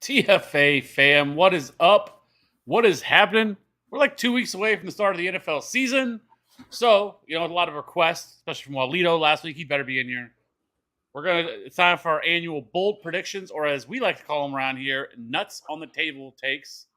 TFA fam, what is up? What is happening? We're like 2 weeks away from the start of the NFL season. So, a lot of requests, especially from Walito last week. He better be in here. It's time for our annual bold predictions, or as we like to call them around here, nuts on the table takes.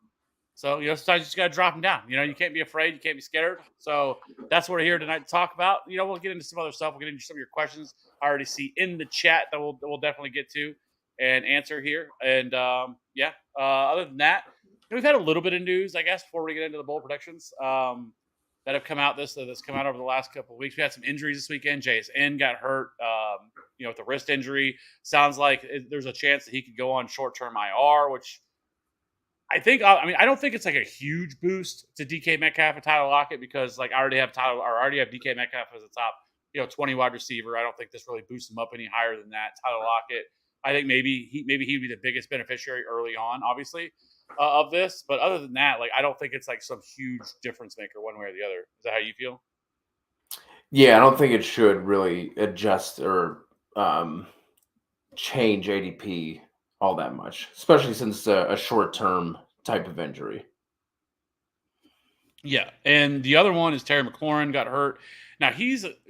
So, sometimes you just got to drop them down. You can't be afraid. You can't be scared. So that's what we're here tonight to talk about. We'll get into some other stuff. We'll get into some of your questions I already see in the chat that we'll definitely get to and answer here. And other than that, we've had a little bit of news, I guess, before we get into the bold predictions that have come out. That's come out over the last couple of weeks. We had some injuries this weekend. JSN got hurt, with the wrist injury. Sounds like there's a chance that he could go on short-term IR, which I think. I don't think it's like a huge boost to DK Metcalf and Tyler Lockett because I already have DK Metcalf as a top 20 wide receiver. I don't think this really boosts him up any higher than that. Tyler Lockett, I think maybe he'd be the biggest beneficiary early on, obviously, of this. But other than that, I don't think it's some huge difference maker one way or the other. Is that how you feel? Yeah, I don't think it should really adjust or change ADP all that much, especially since a short-term type of injury. Yeah, and the other one is Terry McLaurin got hurt. Now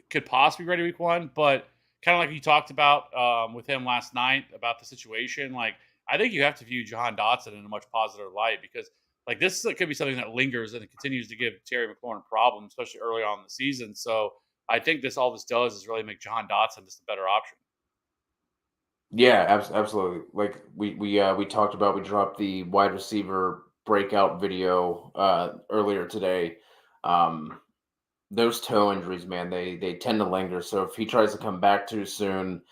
could possibly be ready week one, but kind of like you talked about with him last night about the situation, I think you have to view Jahan Dotson in a much positive light because this could be something that lingers and it continues to give Terry McLaurin problems, especially early on in the season. So I think all this does is really make Jahan Dotson just a better option. Yeah, absolutely. We talked about, we dropped the wide receiver breakout video earlier today. Those toe injuries, man, they tend to linger. So if he tries to come back too soon,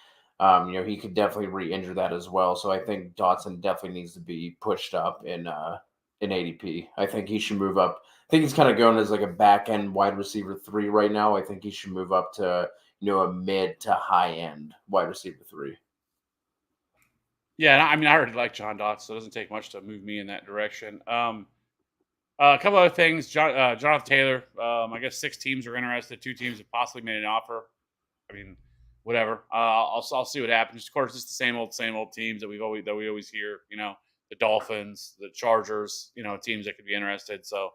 he could definitely re-injure that as well. So I think Dotson definitely needs to be pushed up in ADP. I think he should move up. I think he's kind of going as a back end wide receiver 3 right now. I think he should move up to a mid to high end wide receiver 3. Yeah, I already like Jahan Dotson, so it doesn't take much to move me in that direction. A couple other things. Jonathan Taylor. I guess 6 teams are interested. 2 teams have possibly made an offer. Whatever. I'll see what happens. Of course, it's the same old teams that we always hear. The Dolphins, the Chargers. Teams that could be interested. So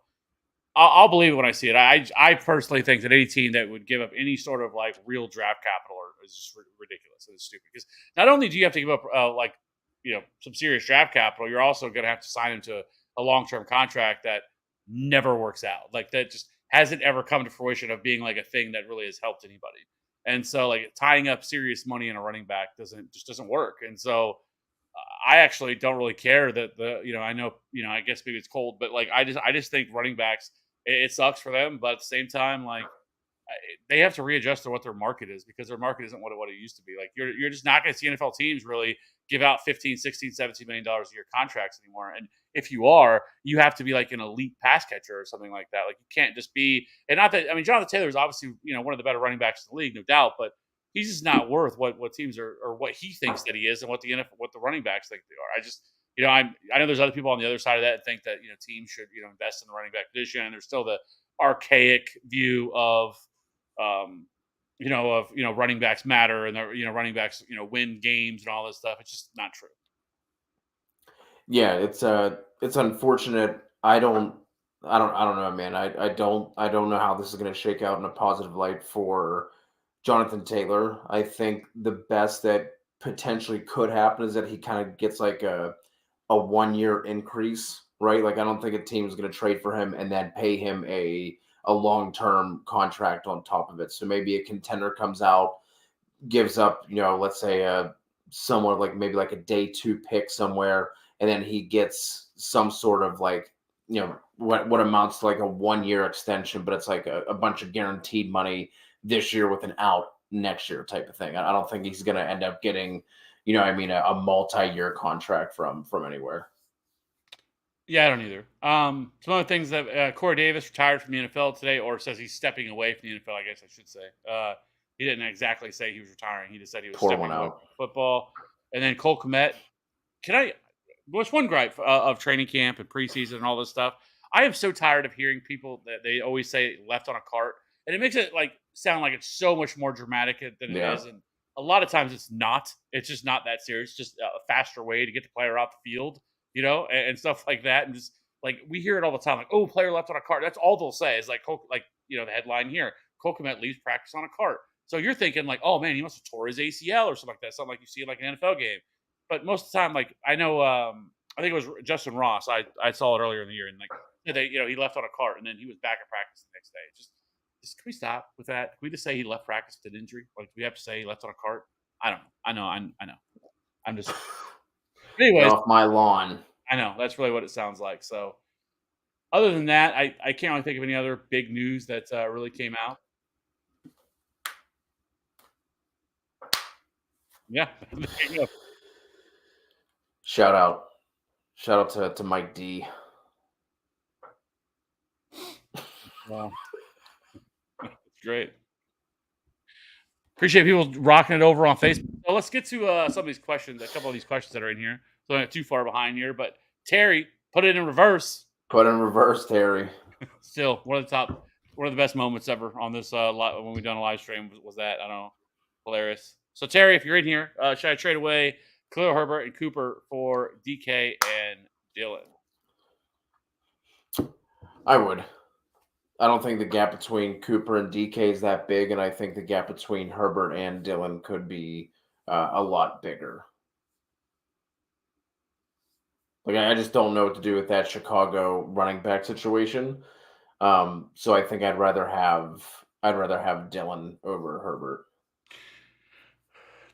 I'll believe it when I see it. I personally think that any team that would give up any sort of real draft capital is just ridiculous. It's stupid because not only do you have to give up some serious draft capital, you're also going to have to sign him to a long-term contract that never works out. That just hasn't ever come to fruition of being a thing that really has helped anybody. And so tying up serious money in a running back doesn't work. And so I actually don't really care that I know, I guess maybe it's cold, but I just think running backs, it sucks for them. But at the same time, they have to readjust to what their market is because their market isn't what it used to be. You're just not going to see NFL teams really give out $15, $16, $17 million a year contracts anymore. And if you are, you have to be an elite pass catcher or something like that. You can't just be, and not that, Jonathan Taylor is obviously, one of the better running backs in the league, no doubt, but he's just not worth what teams are, or what he thinks that he is and what the running backs think they are. I know there's other people on the other side of that that think that, teams should, invest in the running back position. And there's still the archaic view of, running backs matter and running backs, win games and all this stuff. It's just not true. Yeah, it's unfortunate. I don't know, man. I don't know how this is going to shake out in a positive light for Jonathan Taylor. I think the best that potentially could happen is that he kind of gets a 1-year increase, right? I don't think a team is going to trade for him and then pay him a long-term contract on top of it. So maybe a contender comes out, gives up, let's say somewhere maybe a day 2 pick somewhere, and then he gets some sort of what amounts to a 1-year extension, but it's a bunch of guaranteed money this year with an out next year type of thing. I don't think he's going to end up getting, a multi-year contract from anywhere. Yeah, I don't either. Some other things that Corey Davis retired from the NFL today, or says he's stepping away from the NFL. I guess I should say. He didn't exactly say he was retiring. He just said he was Pour one stepping away out. from football. And then Cole Kmet. Can I? What's one gripe of training camp and preseason and all this stuff? I am so tired of hearing people that they always say left on a cart, and it makes it like sound like it's so much more dramatic than it Yeah. is. And a lot of times it's not. It's just not that serious. It's just a faster way to get the player off the field, and stuff like that. And just like we hear it all the time, like, oh, player left on a cart. That's all they'll say is like, the headline here, Cole Kmet leaves practice on a cart. So you're thinking like, oh man, he must have tore his ACL or something like that, something like you see in like an NFL game. But most of the time, like I know, I think it was Justin Ross. I saw it earlier in the year, and like he left on a cart, and then he was back at practice the next day. Just can we stop with that? Can we just say he left practice with an injury? Like, do we have to say he left on a cart? I don't know. I know. I'm just. But Get anyways, off my lawn. I know that's really what it sounds like. So, other than that, I can't really think of any other big news that really came out. Yeah, there you go. Shout out. Shout out to Mike D. Wow, it's great. Appreciate people rocking it over on Facebook. So let's get to some of these questions. A couple of these questions that are in here. So I'm not too far behind here, but Terry put it in reverse. Put in reverse, Terry. Still one of the best moments ever on this when we done a live stream was that. I don't know, hilarious. So Terry, if you're in here, should I trade away Khalil Herbert and Cooper for DK and Dylan? I would. I don't think the gap between Cooper and DK is that big, and I think the gap between Herbert and Dylan could be a lot bigger. Like I just don't know what to do with that Chicago running back situation. So I think I'd rather have Dylan over Herbert.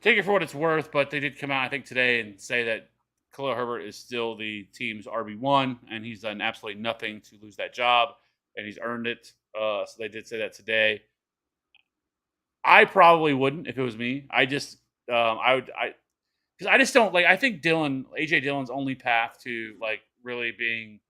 Take it for what it's worth, but they did come out, I think, today and say that Khalil Herbert is still the team's RB1, and he's done absolutely nothing to lose that job, and he's earned it. So they did say that today. I probably wouldn't if it was me. I would, because I just don't like. I think AJ Dillon's only path to like really being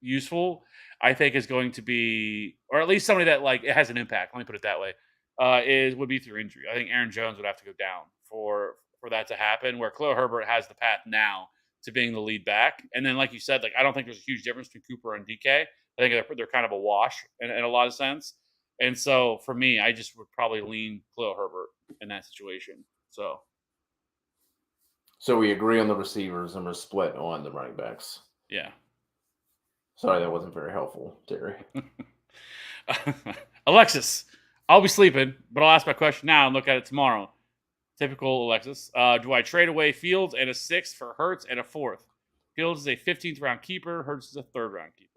useful, I think, is going to be, or at least somebody that like it has an impact. Let me put it that way. Would be through injury. I think Aaron Jones would have to go down for that to happen. Where Khalil Herbert has the path now to being the lead back, and then like you said, like I don't think there's a huge difference between Cooper and DK. I think they're kind of a wash in a lot of sense. And so for me, I just would probably lean Khalil Herbert in that situation. So So we agree on the receivers and we're split on the running backs. yeah. Sorry, that wasn't very helpful, Terry. Alexis, I'll be sleeping, but I'll ask my question now and look at it tomorrow. Typical Alexis. Do I trade away Fields and a sixth for Hurts and a fourth? Fields is a 15th round keeper. Hurts is a third round keeper.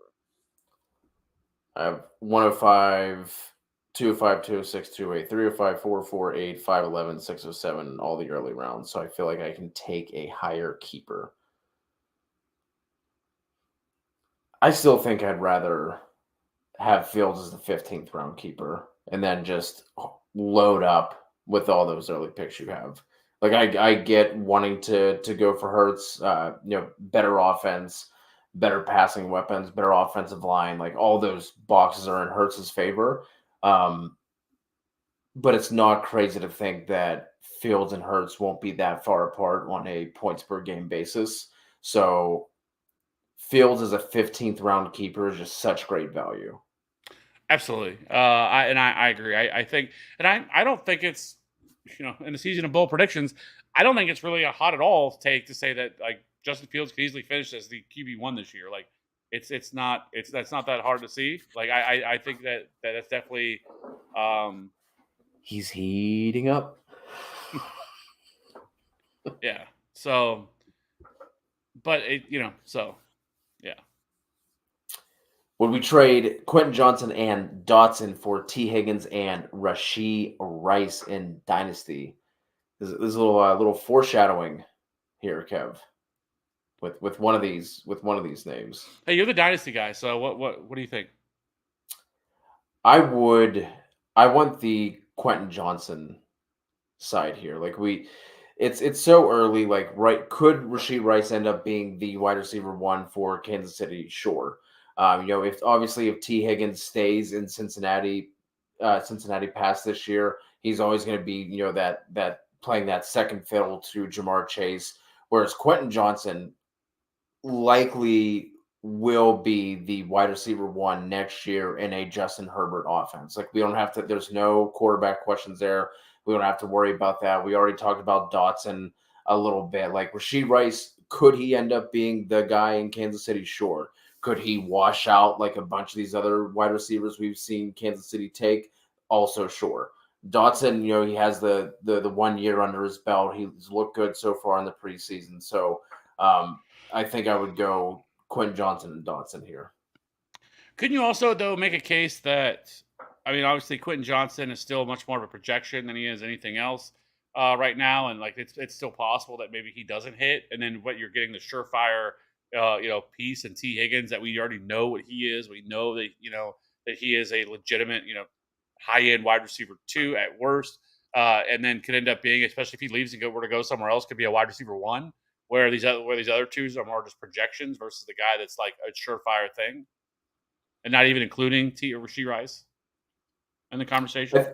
I have 105, 205, 206, 208, 305, 404, 8, 511, 607, all the early rounds. So I feel like I can take a higher keeper. I still think I'd rather have Fields as the 15th round keeper and then just load up with all those early picks you have. Like I get wanting to go for Hurts, better offense, better passing weapons, better offensive line. Like all those boxes are in Hurts's favor. Um, but it's not crazy to think that Fields and Hurts won't be that far apart on a points per game basis. So Fields as a 15th round keeper is just such great value. Absolutely. I agree. I think, and I don't think it's, in the season of bold predictions, I don't think it's really a hot at all take to say that like Justin Fields could easily finish as the QB1 this year. Like that's not that hard to see. Like I think that's definitely He's heating up. yeah. So, but so yeah. Would we trade Quentin Johnson and Dotson for T. Higgins and Rashee Rice in Dynasty? There's a little foreshadowing here, Kev, with one of these names. Hey, you're the dynasty guy, so what do you think? I want the Quentin Johnson side here. Like it's so early. Like, right? Could Rasheed Rice end up being the wide receiver one for Kansas City? Sure. If obviously if T Higgins stays in Cincinnati, Cincinnati past this year, he's always going to be that playing that second fiddle to Jamar Chase. Whereas Quentin Johnson likely will be the wide receiver one next year in a Justin Herbert offense. Like, we don't have to. There's no quarterback questions there. We don't have to worry about that. We already talked about Dotson a little bit. Like, Rasheed Rice, could he end up being the guy in Kansas City? Sure. Could he wash out like a bunch of these other wide receivers we've seen Kansas City take? Also sure. Dotson, he has the 1 year under his belt. He's looked good so far in the preseason. So I think I would go Quentin Johnson and Dotson here. Couldn't you also, though, make a case that, I mean, obviously Quentin Johnson is still much more of a projection than he is anything else right now, and like it's still possible that maybe he doesn't hit, and then what you're getting the surefire, piece and T Higgins that we already know what he is. We know that that he is a legitimate high end wide receiver 2 at worst, and then could end up being, especially if he leaves and were to go somewhere else, could be a wide receiver 1. Where these other twos are more just projections versus the guy that's like a surefire thing, and not even including T or Rasheed Rice in the conversation.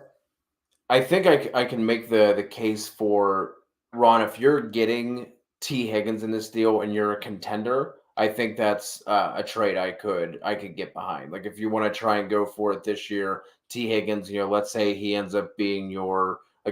I think I can make the case for Ron. If you're getting T Higgins in this deal and you're a contender, I think that's a trade I could get behind. Like, if you want to try and go for it this year, T Higgins, let's say he ends up being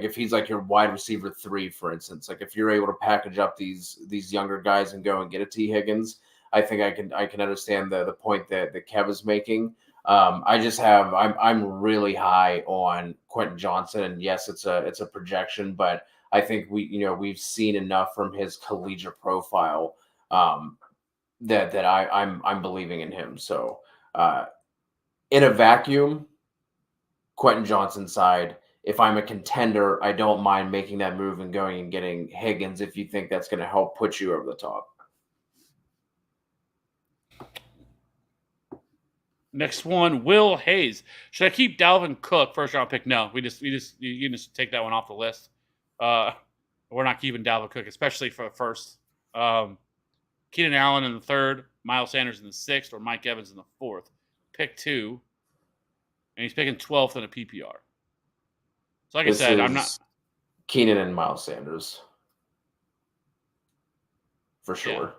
if he's like your wide receiver 3, for instance, like if you're able to package up these younger guys and go and get a T Higgins, I think I can understand the point that Kev is making. I'm really high on Quentin Johnson, and yes, it's a projection, but I think we've seen enough from his collegiate profile that I'm believing in him. So in a vacuum, Quentin Johnson side. If I'm a contender, I don't mind making that move and going and getting Higgins if you think that's going to help put you over the top. Next one, Will Hayes. Should I keep Dalvin Cook first round pick? No, you just take that one off the list. We're not keeping Dalvin Cook, especially for first. Keenan Allen in the 3rd, Miles Sanders in the 6th, or Mike Evans in the 4th. Pick 2, and he's picking 12th in a PPR. So, like I said, I'm not Keenan and Miles Sanders for sure.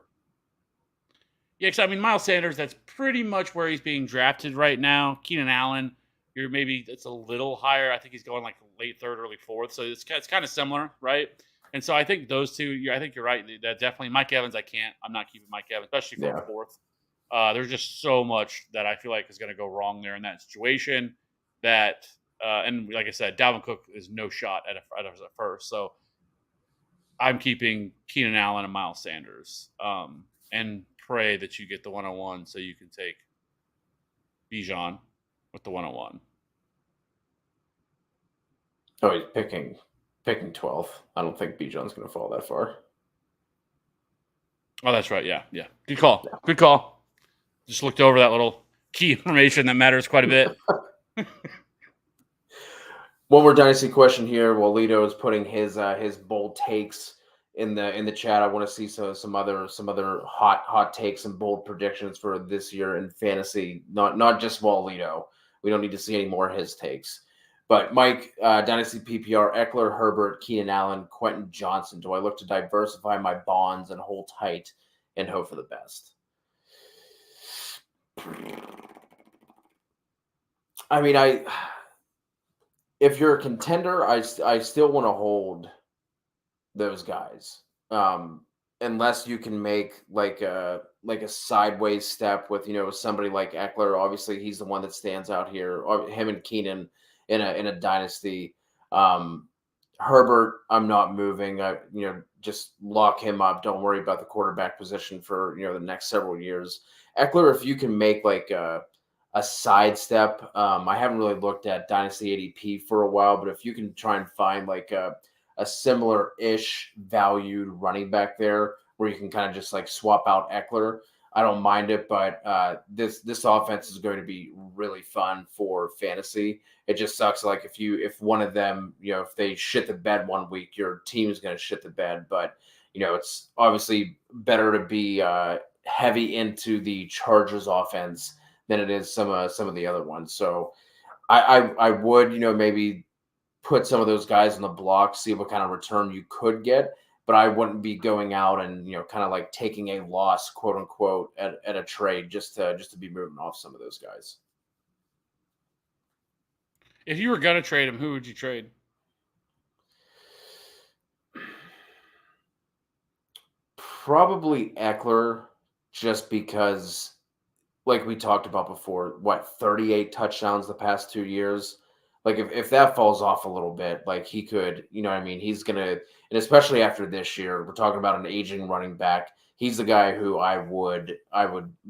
Yeah, because I mean, Miles Sanders, that's pretty much where he's being drafted right now. Keenan Allen, it's a little higher. I think he's going like late 3rd, early 4th. So it's kind of similar, right? And so I think those two, I think you're right. That definitely Mike Evans, I'm not keeping Mike Evans, especially for the 4th. There's just so much that I feel like is going to go wrong there in that situation. And like I said, Dalvin Cook is no shot at a first. So I'm keeping Keenan Allen and Miles Sanders. And pray that you get the 101 so you can take Bijan with the 101. Oh, he's picking 12th. I don't think Bijan's going to fall that far. Oh, that's right. Yeah. Good call. Yeah. Good call. Just looked over that little key information that matters quite a bit. One more dynasty question here. While Lito is putting his bold takes in the chat, I want to see some other hot takes and bold predictions for this year in fantasy. Not just Walito. We don't need to see any more of his takes. But Mike, dynasty PPR: Eckler, Herbert, Keenan Allen, Quentin Johnson. Do I look to diversify my bonds and hold tight and hope for the best? I mean, if you're a contender, I still want to hold those guys, unless you can make like a sideways step with somebody like Eckler. Obviously, he's the one that stands out here. Or him and Keenan in a dynasty. Herbert, I'm not moving. Just lock him up. Don't worry about the quarterback position for the next several years. Eckler, if you can make like a sidestep. I haven't really looked at Dynasty ADP for a while, but if you can try and find like a similar-ish valued running back there where you can kind of just like swap out Eckler, I don't mind it, but this offense is going to be really fun for fantasy. It just sucks. Like if one of them, if they shit the bed one week, your team is going to shit the bed. But it's obviously better to be heavy into the Chargers offense than it is some of the other ones. So I would maybe put some of those guys on the block, see what kind of return you could get. But I wouldn't be going out and kind of like taking a loss, quote unquote, at a trade just to be moving off some of those guys. If you were gonna trade him, who would you trade? Probably Eckler, just because, like we talked about before, 38 touchdowns the past 2 years. Like if that falls off a little bit, like he could, what I mean? He's gonna, and especially after this year, we're talking about an aging running back. He's the guy who I would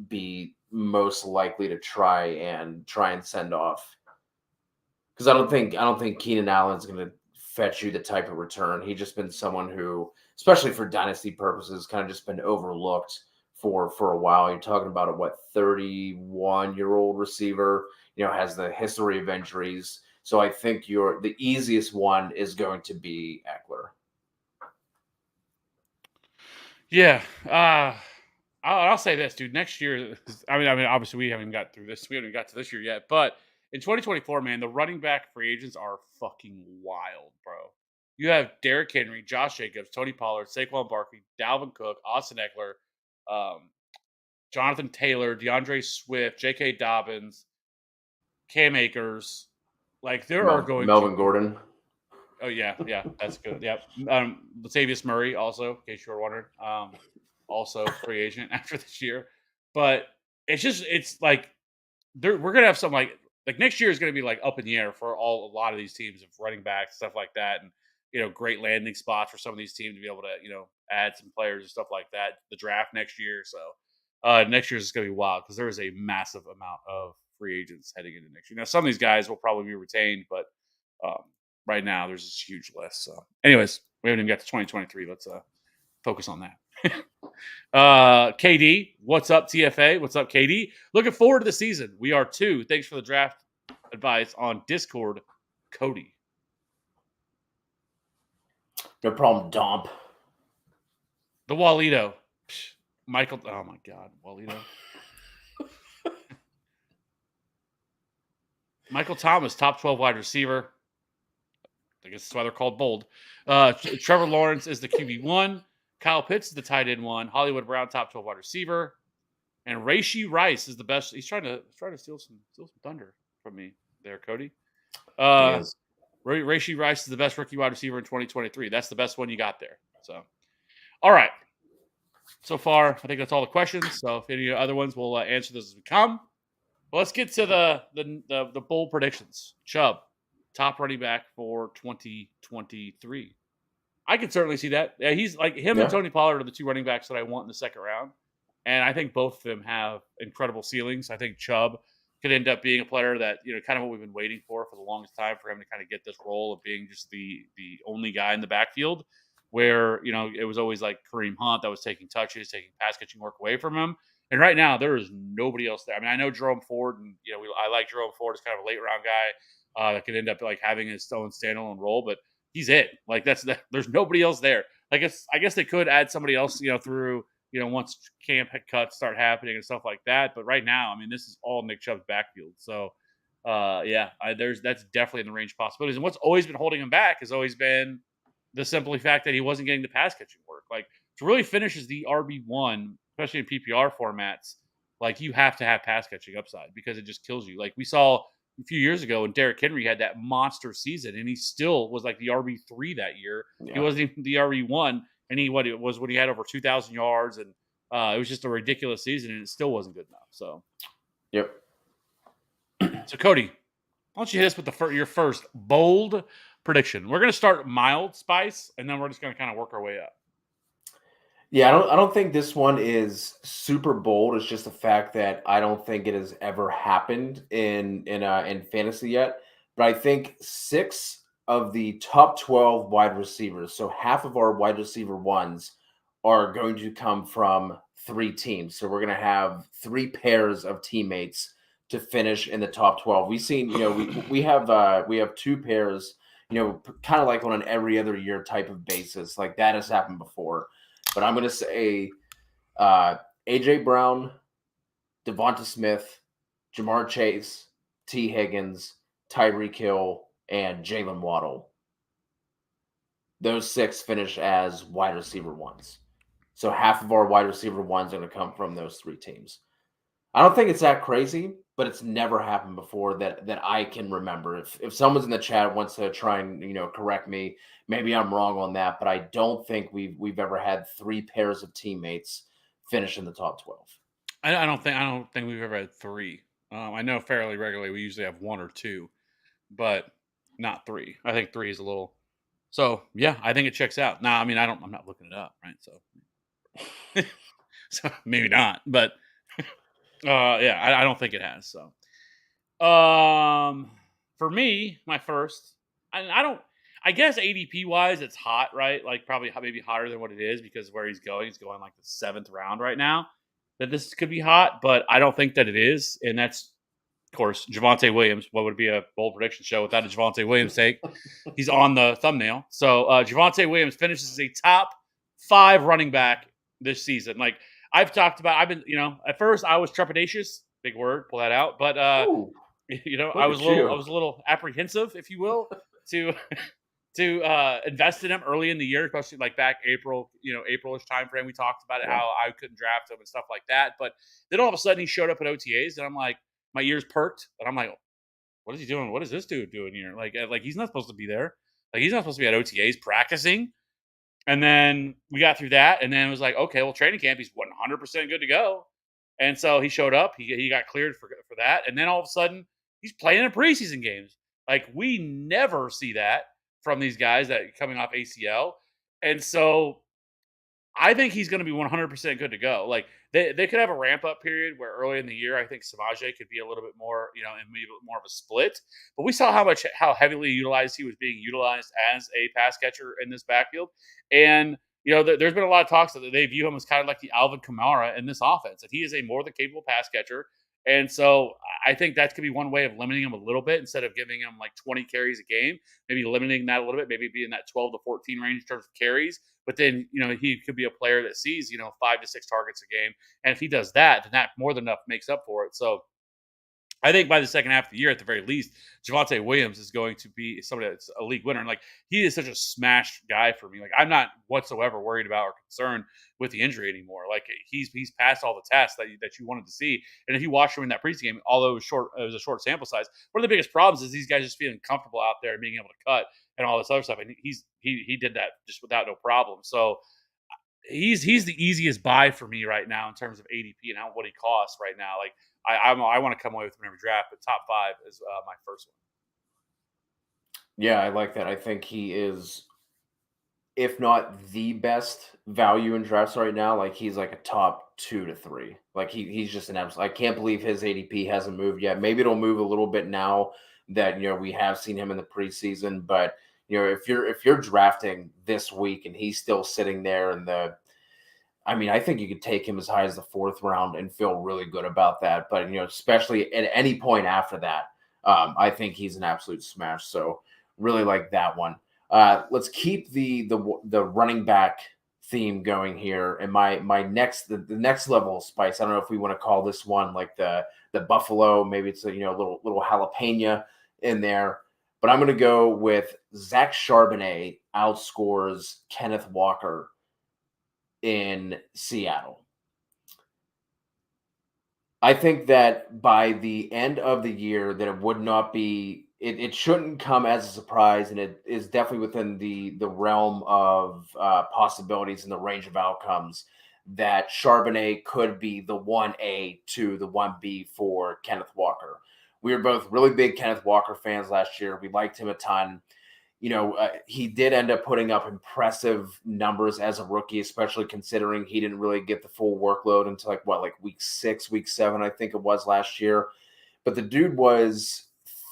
be most likely to try and send off. Because I don't think Keenan Allen's gonna fetch you the type of return. He's just been someone who, especially for dynasty purposes, kind of just been overlooked for a while. You're talking about a 31-year-old receiver, has the history of injuries. So I think the easiest one is going to be Eckler. Yeah. I'll say this, dude. Next year, I mean, obviously we haven't got through this. We haven't got to this year yet, but in 2024, man, the running back free agents are fucking wild, bro. You have Derrick Henry, Josh Jacobs, Tony Pollard, Saquon Barkley, Dalvin Cook, Austin Eckler, Jonathan Taylor, DeAndre Swift, J.K. Dobbins, Cam Akers. Like there are going Melvin Gordon. Oh yeah, that's good. Yep. Latavius Murray also, in case you were wondering. Also free agent after this year. But it's like we're gonna have some like next year is gonna be like up in the air for a lot of these teams of running backs, stuff like that, and great landing spots for some of these teams to be able to, add some players and stuff like that. The draft next year. So next year is gonna be wild because there is a massive amount of free agents heading into next year. Now some of these guys will probably be retained, but right now there's this huge list. So anyways, we haven't even got to 2023. Let's focus on that. KD, what's up, TFA? What's up, KD? Looking forward to the season. We are too. Thanks for the draft advice on Discord, Cody. No problem, Domp. The Walito. Michael. Oh my God, Walito. Michael Thomas, top 12 wide receiver. I guess that's why they're called bold. Trevor Lawrence is the QB1. Kyle Pitts is the tight end 1. Hollywood Brown, top 12 wide receiver. And Rashee Rice is the best. He's trying to steal some thunder from me there, Cody. Rashee Rice is the best rookie wide receiver in 2023. That's the best one you got there. So, all right. So far, I think that's all the questions. So if any other ones, we'll answer those as we come. Well, let's get to the bold predictions. Chubb, top running back for 2023. I can certainly see that. Yeah, he's like him and Tony Pollard are the two running backs that I want in the second round. And I think both of them have incredible ceilings. I think Chubb could end up being a player that, kind of what we've been waiting for the longest time for him to kind of get this role of being just the only guy in the backfield where, it was always like Kareem Hunt that was taking touches, taking pass catching work away from him. And right now there is nobody else there. I mean, I know Jerome Ford and, I like Jerome Ford as kind of a late round guy that could end up like having his own standalone role, but he's it. Like there's nobody else there. I guess they could add somebody else, through, once camp cuts start happening and stuff like that. But right now, I mean, this is all Nick Chubb's backfield. So, that's definitely in the range of possibilities. And what's always been holding him back has always been the simple fact that he wasn't getting the pass catching work. Like to really finish as the RB1, especially in PPR formats, like you have to have pass catching upside because it just kills you. Like we saw a few years ago when Derrick Henry had that monster season and he still was like the RB3 that year. Yeah. He wasn't even the RB1. And it was when he had over 2,000 yards, and it was just a ridiculous season, and it still wasn't good enough. So, yep. So Cody, why don't you hit us with your first bold prediction? We're going to start mild spice, and then we're just going to kind of work our way up. Yeah, I don't think this one is super bold. It's just the fact that I don't think it has ever happened in fantasy yet. But I think 6 of the top 12 wide receivers, so half of our wide receiver ones, are going to come from three teams. So we're going to have three pairs of teammates to finish in the top 12. We've seen, we have two pairs, kind of like on an every other year type of basis. Like that has happened before. But I'm going to say AJ Brown, Devonta Smith, Jamar Chase, T. Higgins, Tyreek Hill, and Jalen Waddle. Those six finish as wide receiver ones. So half of our wide receiver ones are going to come from those three teams. I don't think it's that crazy, but it's never happened before that I can remember. If someone's in the chat wants to try and correct me, maybe I'm wrong on that, but I don't think we've ever had three pairs of teammates finish in the top 12. I don't think we've ever had three. I know fairly regularly we usually have one or two, but not three. I think three is a little. So yeah, I think it checks out. Now, I mean, I'm not looking it up, right? So, so maybe not, but yeah, I don't think it has. So, for me, my first, I don't. I guess ADP wise, it's hot, right? Like probably maybe hotter than what it is because where he's going like the 7th round right now. That this could be hot, but I don't think that it is, and that's of course Javonte Williams. What would be a bold prediction show without a Javonte Williams take? He's on the thumbnail. So Javonte Williams finishes as a top 5 running back this season. Like I've talked about, I've been, at first I was trepidatious, big word, pull that out, but I was a little apprehensive, if you will, to invest in him early in the year, especially like back April, April-ish time frame. We talked about it, how I couldn't draft him and stuff like that. But then all of a sudden he showed up at OTAs, and I'm like, my ears perked, and I'm like, what is he doing? What is this dude doing here? Like he's not supposed to be there. Like he's not supposed to be at OTAs practicing. And then we got through that, and then it was like, okay, well, training camp, he's 100% good to go. And so he showed up. He got cleared for that, and then all of a sudden he's playing in preseason games. Like we never see that from these guys that are coming off ACL. And so I think he's going to be 100% good to go. Like they could have a ramp up period where early in the year, I think Samaje could be a little bit more, and maybe more of a split. But we saw how heavily utilized he was being utilized as a pass catcher in this backfield. And, there's been a lot of talks that they view him as kind of like the Alvin Kamara in this offense, that he is a more than capable pass catcher. And so I think that could be one way of limiting him a little bit instead of giving him like 20 carries a game, maybe limiting that a little bit, maybe be in that 12 to 14 range in terms of carries. But then, he could be a player that sees, 5 to 6 targets a game. And if he does that, then that more than enough makes up for it. So I think by the second half of the year, at the very least, Javonte Williams is going to be somebody that's a league winner. And like he is such a smash guy for me. Like I'm not whatsoever worried about or concerned with the injury anymore. Like he's passed all the tests that you wanted to see. And if you watch him in that preseason game, although it was a short sample size, one of the biggest problems is these guys just feeling comfortable out there and being able to cut and all this other stuff. And he did that just without no problem. So he's the easiest buy for me right now in terms of ADP and what he costs right now. Like I want to come away with him in every draft, but top 5 is my first one. Yeah, I like that. I think he is, if not the best value in drafts right now, like he's like a top 2 to 3. Like he's just an absolute. I can't believe his ADP hasn't moved yet. Maybe it'll move a little bit now that we have seen him in the preseason. But if you're drafting this week and he's still sitting there in I think you could take him as high as the 4th round and feel really good about that. But, especially at any point after that, I think he's an absolute smash. So really like that one. Let's keep the running back theme going here. And my next, the next level of spice, I don't know if we want to call this one like the Buffalo, maybe it's a, little jalapeno in there. But I'm going to go with Zach Charbonnet outscores Kenneth Walker in Seattle. I think that by the end of the year that it would not be, it shouldn't come as a surprise, and it is definitely within the realm of possibilities and the range of outcomes that Charbonnet could be the 1A to the 1B for Kenneth Walker. We were both really big Kenneth Walker fans last year. We liked him a ton. He did end up putting up impressive numbers as a rookie, especially considering he didn't really get the full workload until week 6, week 7, I think it was last year. But the dude was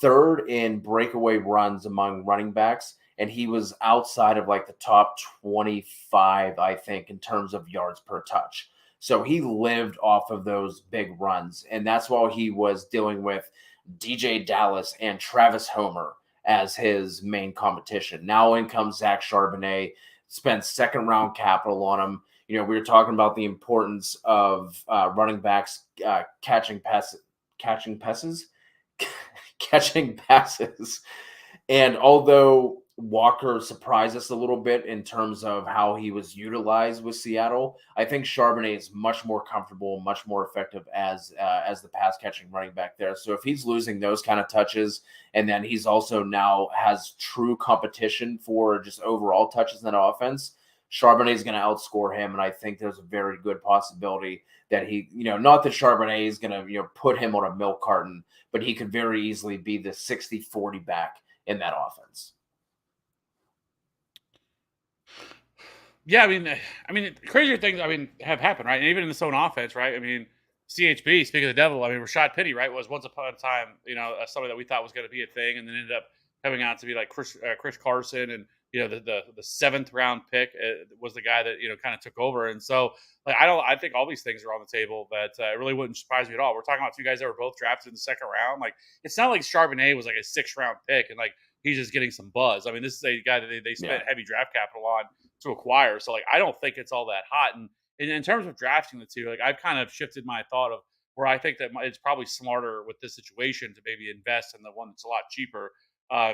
3rd in breakaway runs among running backs, and he was outside of the top 25, I think, in terms of yards per touch. So he lived off of those big runs. And that's while he was dealing with DJ Dallas and Travis Homer as his main competition. Now in comes Zach Charbonnet, spent second round capital on him. We were talking about the importance of running backs catching passes, catching passes. And although Walker surprised us a little bit in terms of how he was utilized with Seattle, I think Charbonnet is much more comfortable, much more effective as the pass catching running back there. So if he's losing those kind of touches, and then he's also now has true competition for just overall touches in that offense, Charbonnet is going to outscore him, and I think there's a very good possibility that he, not that Charbonnet is going to, put him on a milk carton, but he could very easily be the 60-40 back in that offense. Yeah, crazier things, have happened, right? And even in this own offense, right? CHB, speaking of the devil, Rashad Penny, right, was once upon a time, somebody that we thought was going to be a thing, and then ended up coming out to be like Chris Carson, and the 7th round pick was the guy that kind of took over. And so, like, I think all these things are on the table, but it really wouldn't surprise me at all. We're talking about two guys that were both drafted in the 2nd round. Like, it's not like Charbonnet was like a 6th round pick and like he's just getting some buzz. This is a guy that they spent heavy draft capital on to acquire. So, like, I don't think it's all that hot. And in terms of drafting the two, like, I've kind of shifted my thought of where I think that it's probably smarter with this situation to maybe invest in the one that's a lot cheaper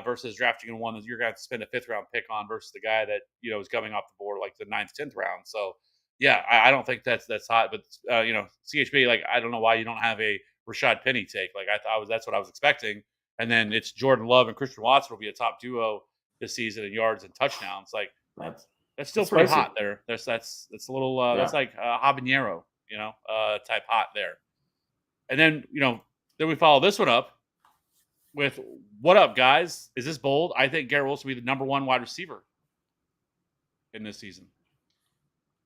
versus drafting in one that you're going to have to spend a 5th round pick on versus the guy that is coming off the board like the 9th, 10th round. So, yeah, I don't think that's hot. But CHB, like, I don't know why you don't have a Rashad Penny take. Like, that's what I was expecting. And then it's Jordan Love and Christian Watson will be a top duo this season in yards and touchdowns. Like, that's still pretty hot there. That's a little that's like habanero, type hot there. And then then we follow this one up with, what up, guys? Is this bold? I think Garrett Wilson will be the number 1 wide receiver in this season.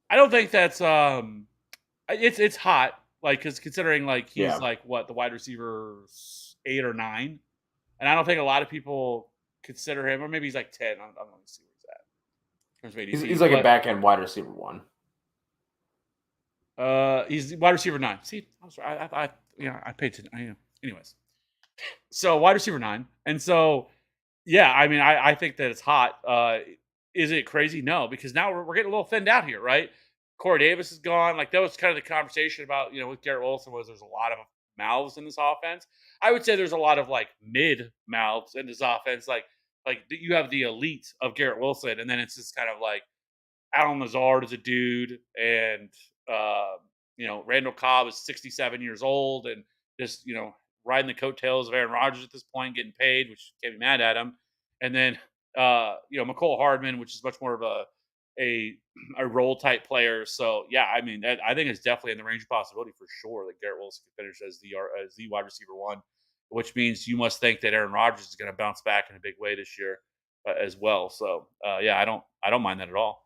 I don't think that's it's hot, like, because considering like he's like what, the wide receiver 8 or 9, and I don't think a lot of people consider him, or maybe he's like 10. I don't want to see where he's at. He's like a back end wide receiver 1. He's wide receiver 9. See, I paid attention. Anyways, so wide receiver 9, and so I think that it's hot. Is it crazy? No, because now we're getting a little thinned out here, right? Corey Davis is gone. Like, that was kind of the conversation about with Garrett Wilson, was there's a lot of mouths in this offense. I would say there's a lot of like mid mouths in this offense. Like you have the elite of Garrett Wilson, and then it's just kind of like Allen Lazard is a dude, and Randall Cobb is 67 years old and just riding the coattails of Aaron Rodgers at this point, getting paid, which can't be mad at him. And then McCole Hardman, which is much more of a role type player. So yeah, I think it's definitely in the range of possibility for sure that Garrett Wilson can finish as the wide receiver 1, which means you must think that Aaron Rodgers is going to bounce back in a big way this year as well. So yeah, I don't mind that at all.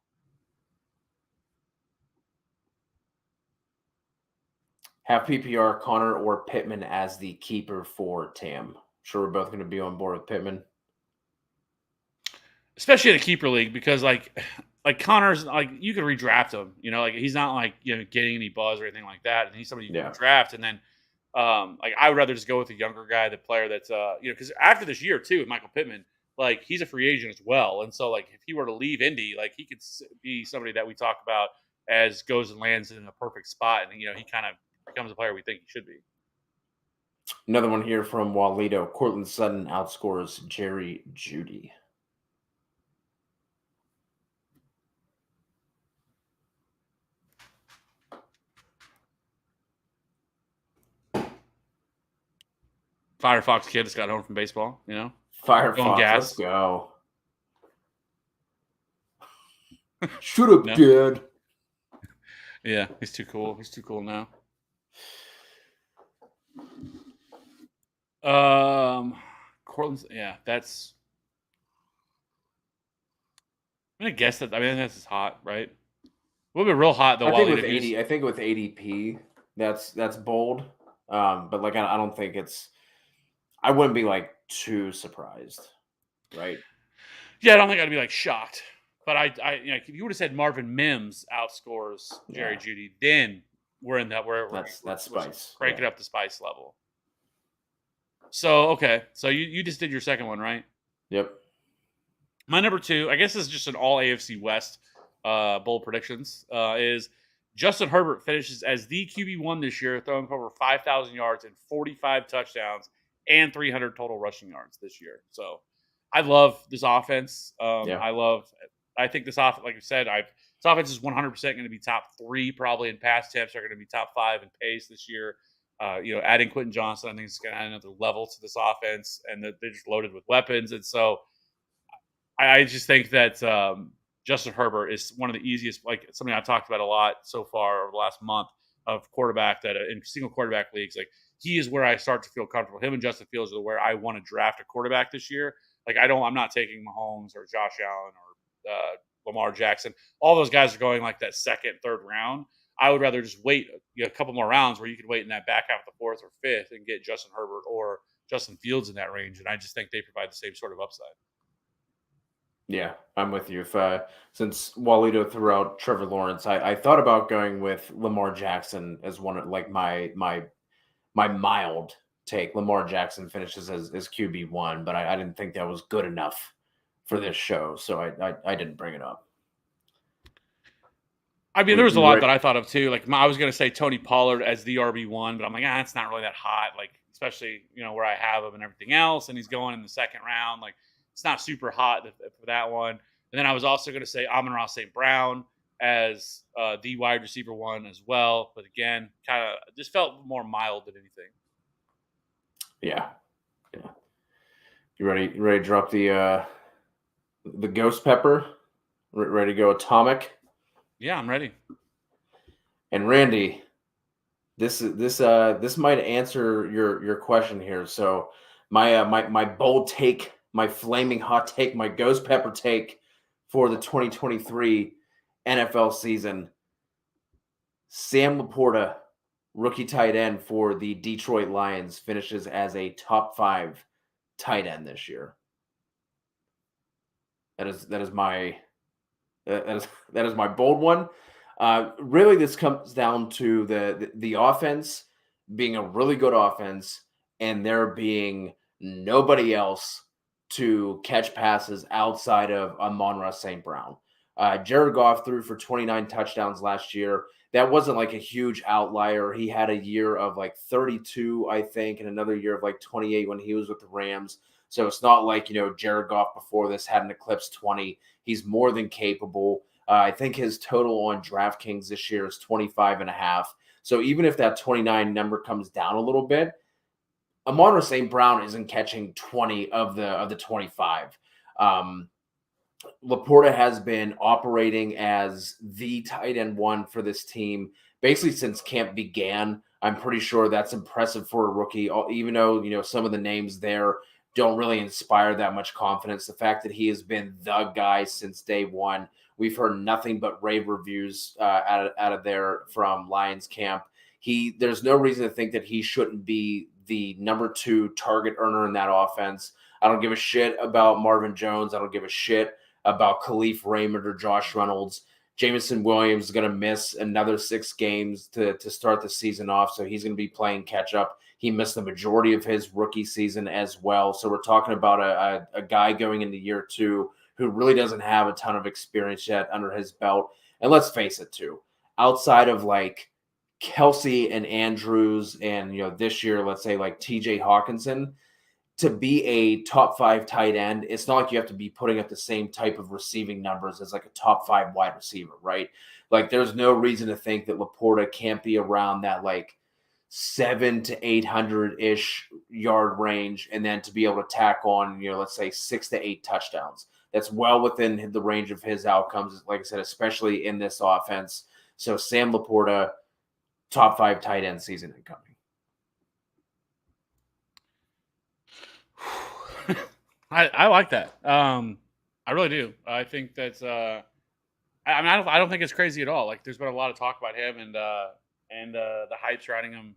Have PPR Connor or Pittman as the keeper for Tam. Sure, we're both going to be on board with Pittman, especially in a keeper league, because like Connor's, like, you could redraft him. Like, he's not like getting any buzz or anything like that, and he's somebody you can draft. And then like, I would rather just go with a younger guy, the player that's because after this year too, Michael Pittman, like, he's a free agent as well, and so like if he were to leave Indy, like, he could be somebody that we talk about as goes and lands in a perfect spot, and he kind of becomes a player we think he should be. Another one here from Walito. Courtland Sutton outscores Jerry Jeudy. Firefox kid just got home from baseball, Firefox, let's go. Shut up, Dad. Yeah, he's too cool. He's too cool now. Cortland's, yeah, that's. I'm gonna guess that. That's hot, right? Will be real hot though. I think with ADP, that's bold. But like, I don't think it's. I wouldn't be like too surprised, right? Yeah, I don't think I'd be like shocked. But if you would have said Marvin Mims outscores Jerry Jeudy, then we're in that That's spice. cranking Yeah. up the spice level. So okay, so you just did your second one, right? Yep. My number two, I guess this is just an all AFC West bold predictions, is Justin Herbert finishes as the QB1 this year, throwing for over 5,000 yards and 45 touchdowns and 300 total rushing yards this year. So I love this offense. Yeah. I think this offense, like you said, this offense is 100% going to be top three probably in pass attempts. They're going to be top five in pace this year. Adding Quentin Johnson, I think is going to add another level to this offense, and that they're just loaded with weapons. And so I just think that Justin Herbert is one of the easiest, like something I've talked about a lot so far over the last month of quarterback that in single quarterback leagues, like he is where I start to feel comfortable. Him and Justin Fields are where I want to draft a quarterback this year. Like I'm not taking Mahomes or Josh Allen or Lamar Jackson. All those guys are going like that second, third round. I would rather just wait a couple more rounds where you could wait in that back half of the fourth or fifth and get Justin Herbert or Justin Fields in that range. And I just think they provide the same sort of upside. Yeah, I'm with you. If since Walito threw out Trevor Lawrence, I thought about going with Lamar Jackson as one of like my mild take. Lamar Jackson finishes as QB1, but I didn't think that was good enough for this show, so I didn't bring it up. I mean, there was a lot that I thought of too. Like I was going to say Tony Pollard as the RB1, but I'm like, it's not really that hot. Like especially where I have him and everything else, and he's going in the second round. Like it's not super hot for that one. And then I was also going to say Amon-Ra St. Brown as the wide receiver one as well. But again, kind of just felt more mild than anything. Yeah. You ready to drop the ghost pepper? Ready to go atomic? Yeah, I'm ready. And Randy, this might answer your question here. So my bold take, my flaming hot take, my ghost pepper take for the 2023 NFL season. Sam Laporta, rookie tight end for the Detroit Lions, finishes as a top 5 tight end this year. That is my bold one. Really, this comes down to the offense being a really good offense, and there being nobody else to catch passes outside of Amon-Ra St. Brown. Jared Goff threw for 29 touchdowns last year. That wasn't like a huge outlier. He had a year of like 32, I think, and another year of like 28 when he was with the Rams. So it's not like, Jared Goff before this had an eclipse 20. He's more than capable. I think his total on DraftKings this year is 25.5. So even if that 29 number comes down a little bit, Amon-Ra St. Brown isn't catching 20 of the 25. Laporta has been operating as the tight end one for this team basically since camp began. I'm pretty sure that's impressive for a rookie, even though, some of the names there don't really inspire that much confidence. The fact that he has been the guy since day one. We've heard nothing but rave reviews out of there from Lions camp. There's no reason to think that he shouldn't be the number 2 target earner in that offense. I don't give a shit about Marvin Jones. I don't give a shit about Khalif Raymond or Josh Reynolds. Jameson Williams is going to miss another 6 games to start the season off, so he's going to be playing catch-up. He missed the majority of his rookie season as well. So we're talking about a guy going into year 2 who really doesn't have a ton of experience yet under his belt. And let's face it, too. Outside of, like, Kelsey and Andrews and, this year, let's say, like, TJ Hawkinson, to be a top 5 tight end, it's not like you have to be putting up the same type of receiving numbers as like a top 5 wide receiver, right? Like there's no reason to think that Laporta can't be around that like 700 to 800-ish yard range, and then to be able to tack on, let's say 6 to 8 touchdowns. That's well within the range of his outcomes, like I said, especially in this offense. So Sam Laporta, top 5 tight end season incoming. I like that. I really do. I think that's. I don't think it's crazy at all. Like, there's been a lot of talk about him and the hype surrounding him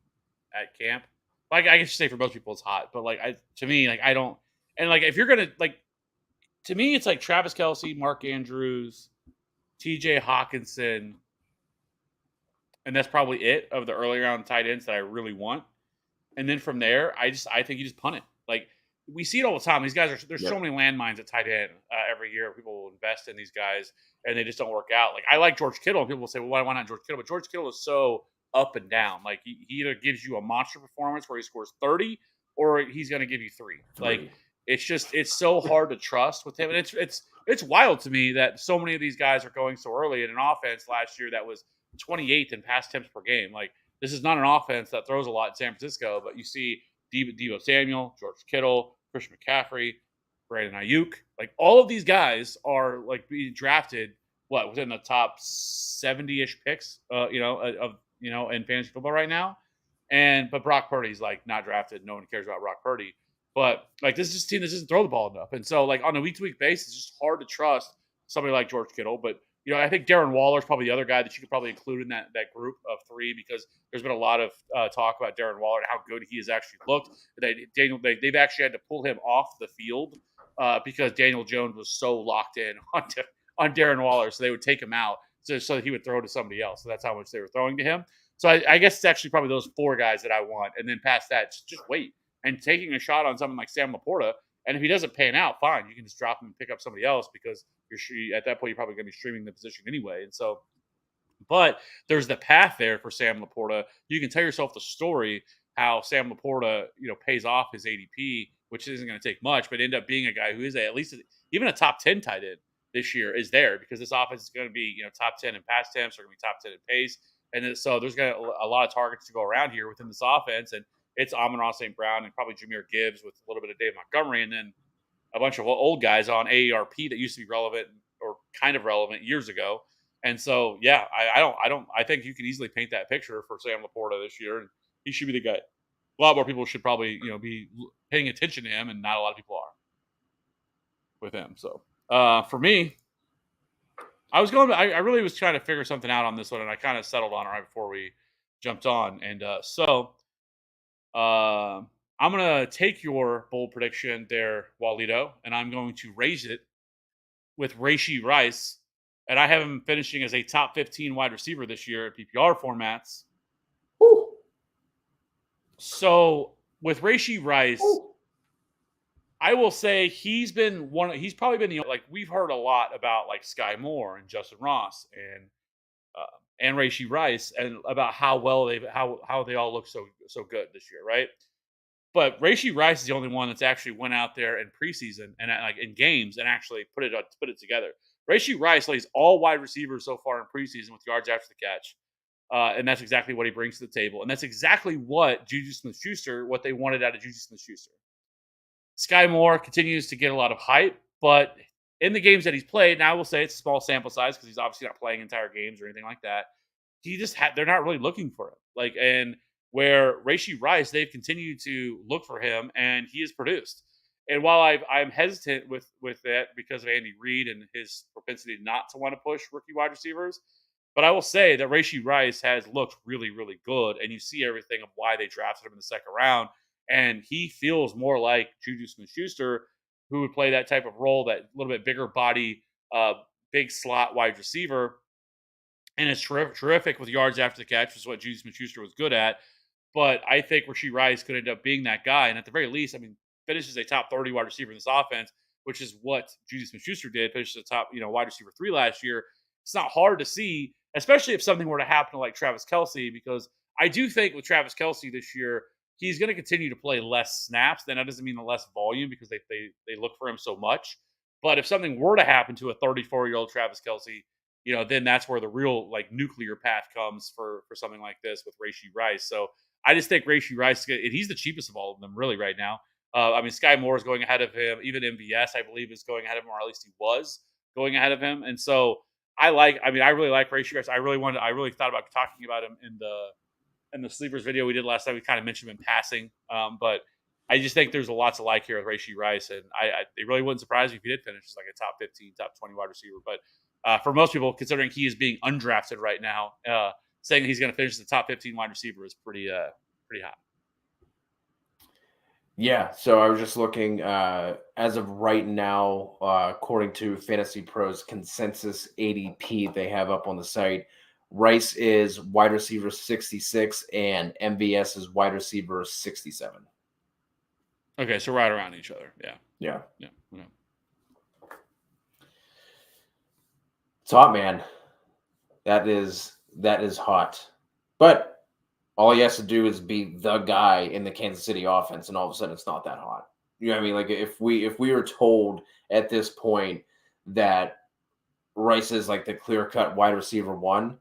at camp. Like, I guess you say for most people it's hot, but like, to me, like I don't. And like, if you're gonna like, to me, it's like Travis Kelce, Mark Andrews, T.J. Hawkinson, and that's probably it of the early round tight ends that I really want. And then from there, I think you just punt it. Like we see it all the time. These guys are there's so Yep. many landmines at tight end every year. People will invest in these guys and they just don't work out. Like I like George Kittle, and people will say, "Well, why not George Kittle?" But George Kittle is so up and down. Like he either gives you a monster performance where he scores 30, or he's going to give you three. Like 3. it's so hard to trust with him, and it's wild to me that so many of these guys are going so early in an offense last year that was 28th in pass attempts per game. Like this is not an offense that throws a lot in San Francisco, but you see Deebo Samuel, George Kittle, Christian McCaffrey, Brandon Ayuk. Like all of these guys are like being drafted within the top 70-ish picks, in fantasy football right now. But Brock Purdy's like not drafted. No one cares about Brock Purdy. But like this is just a team that doesn't throw the ball enough, and so like on a week to week basis, it's just hard to trust somebody like George Kittle. But I think Darren Waller is probably the other guy that you could probably include in that group of three, because there's been a lot of talk about Darren Waller and how good he has actually looked. They've actually had to pull him off the field because Daniel Jones was so locked in on Darren Waller, so they would take him out so that he would throw to somebody else. So that's how much they were throwing to him. So I guess it's actually probably those four guys that I want, and then past that, just wait and taking a shot on someone like Sam Laporta. And if he doesn't pan out, fine, you can just drop him and pick up somebody else, because at that point you're probably going to be streaming the position anyway. And so, but there's the path there for Sam Laporta. You can tell yourself the story how Sam Laporta, pays off his ADP, which isn't going to take much, but end up being a guy who is at least even a top 10 tight end this year is there, because this offense is going to be top 10 in pass attempts, they're going to be top 10 in pace, and then, so there's going to a lot of targets to go around here within this offense, and it's Amon-Ra St. Brown and probably Jahmyr Gibbs with a little bit of Dave Montgomery, and then a bunch of old guys on AARP that used to be relevant or kind of relevant years ago. And so, yeah, I think you can easily paint that picture for Sam Laporta this year, and he should be the guy. A lot more people should probably, be paying attention to him, and not a lot of people are with him. So, for me, I really was trying to figure something out on this one, and I kind of settled on it right before we jumped on. And I'm going to take your bold prediction there, Walito, and I'm going to raise it with Rashee Rice. And I have him finishing as a top 15 wide receiver this year at PPR formats. Ooh. So with Rashee Rice, Ooh. I will say he's probably been we've heard a lot about like Sky Moore and Justin Ross and Rashee Rice, and about how well how they all look so good this year, right? But Rashee Rice is the only one that's actually went out there in preseason and like in games and actually put it together. Rashee Rice leads all wide receivers so far in preseason with yards after the catch, and that's exactly what he brings to the table, and that's exactly what Juju Smith-Schuster, what they wanted out of Juju Smith-Schuster. Sky Moore continues to get a lot of hype, but in the games that he's played, now I will say it's a small sample size because he's obviously not playing entire games or anything like that. They're not really looking for him. And where Rashee Rice, they've continued to look for him, and he has produced. And while I'm hesitant with that because of Andy Reid and his propensity not to want to push rookie wide receivers, but I will say that Rashee Rice has looked really, really good, and you see everything of why they drafted him in the second round, and he feels more like Juju Smith-Schuster, who would play that type of role, that little bit bigger body, big slot wide receiver, and it's terrific with yards after the catch, which is what Juju Smith-Schuster was good at. But I think Rashee Rice could end up being that guy, and at the very least, finishes a top 30 wide receiver in this offense, which is what Juju Smith-Schuster did. Finished the top, wide receiver 3 last year. It's not hard to see, especially if something were to happen to like Travis Kelce, because I do think with Travis Kelce this year, he's going to continue to play less snaps. Then that doesn't mean the less volume, because they look for him so much. But if something were to happen to a 34-year-old Travis Kelce, then that's where the real like nuclear path comes for something like this with Rashee Rice. So I just think Rashee Rice, he's the cheapest of all of them really right now. Sky Moore is going ahead of him. Even MVS, I believe, is going ahead of him, or at least he was going ahead of him. And so I really like Rashee Rice. I really thought about talking about him in the sleepers video we did last time. We kind of mentioned him in passing, but I just think there's lots of like here with Rashee Rice, and it really wouldn't surprise me if he did finish as like a top 15, top 20 wide receiver. But for most people, considering he is being undrafted right now, saying he's going to finish as the top 15 wide receiver is pretty high. Yeah, so I was just looking as of right now, according to Fantasy Pros consensus ADP they have up on the site, Rice is wide receiver 66, and MVS is wide receiver 67. Okay, so right around each other. Yeah. Yeah. Yeah. Okay. It's hot, man. That is hot. But all he has to do is be the guy in the Kansas City offense, and all of a sudden it's not that hot. You know what I mean? Like if we were told at this point that Rice is like the clear-cut wide receiver one,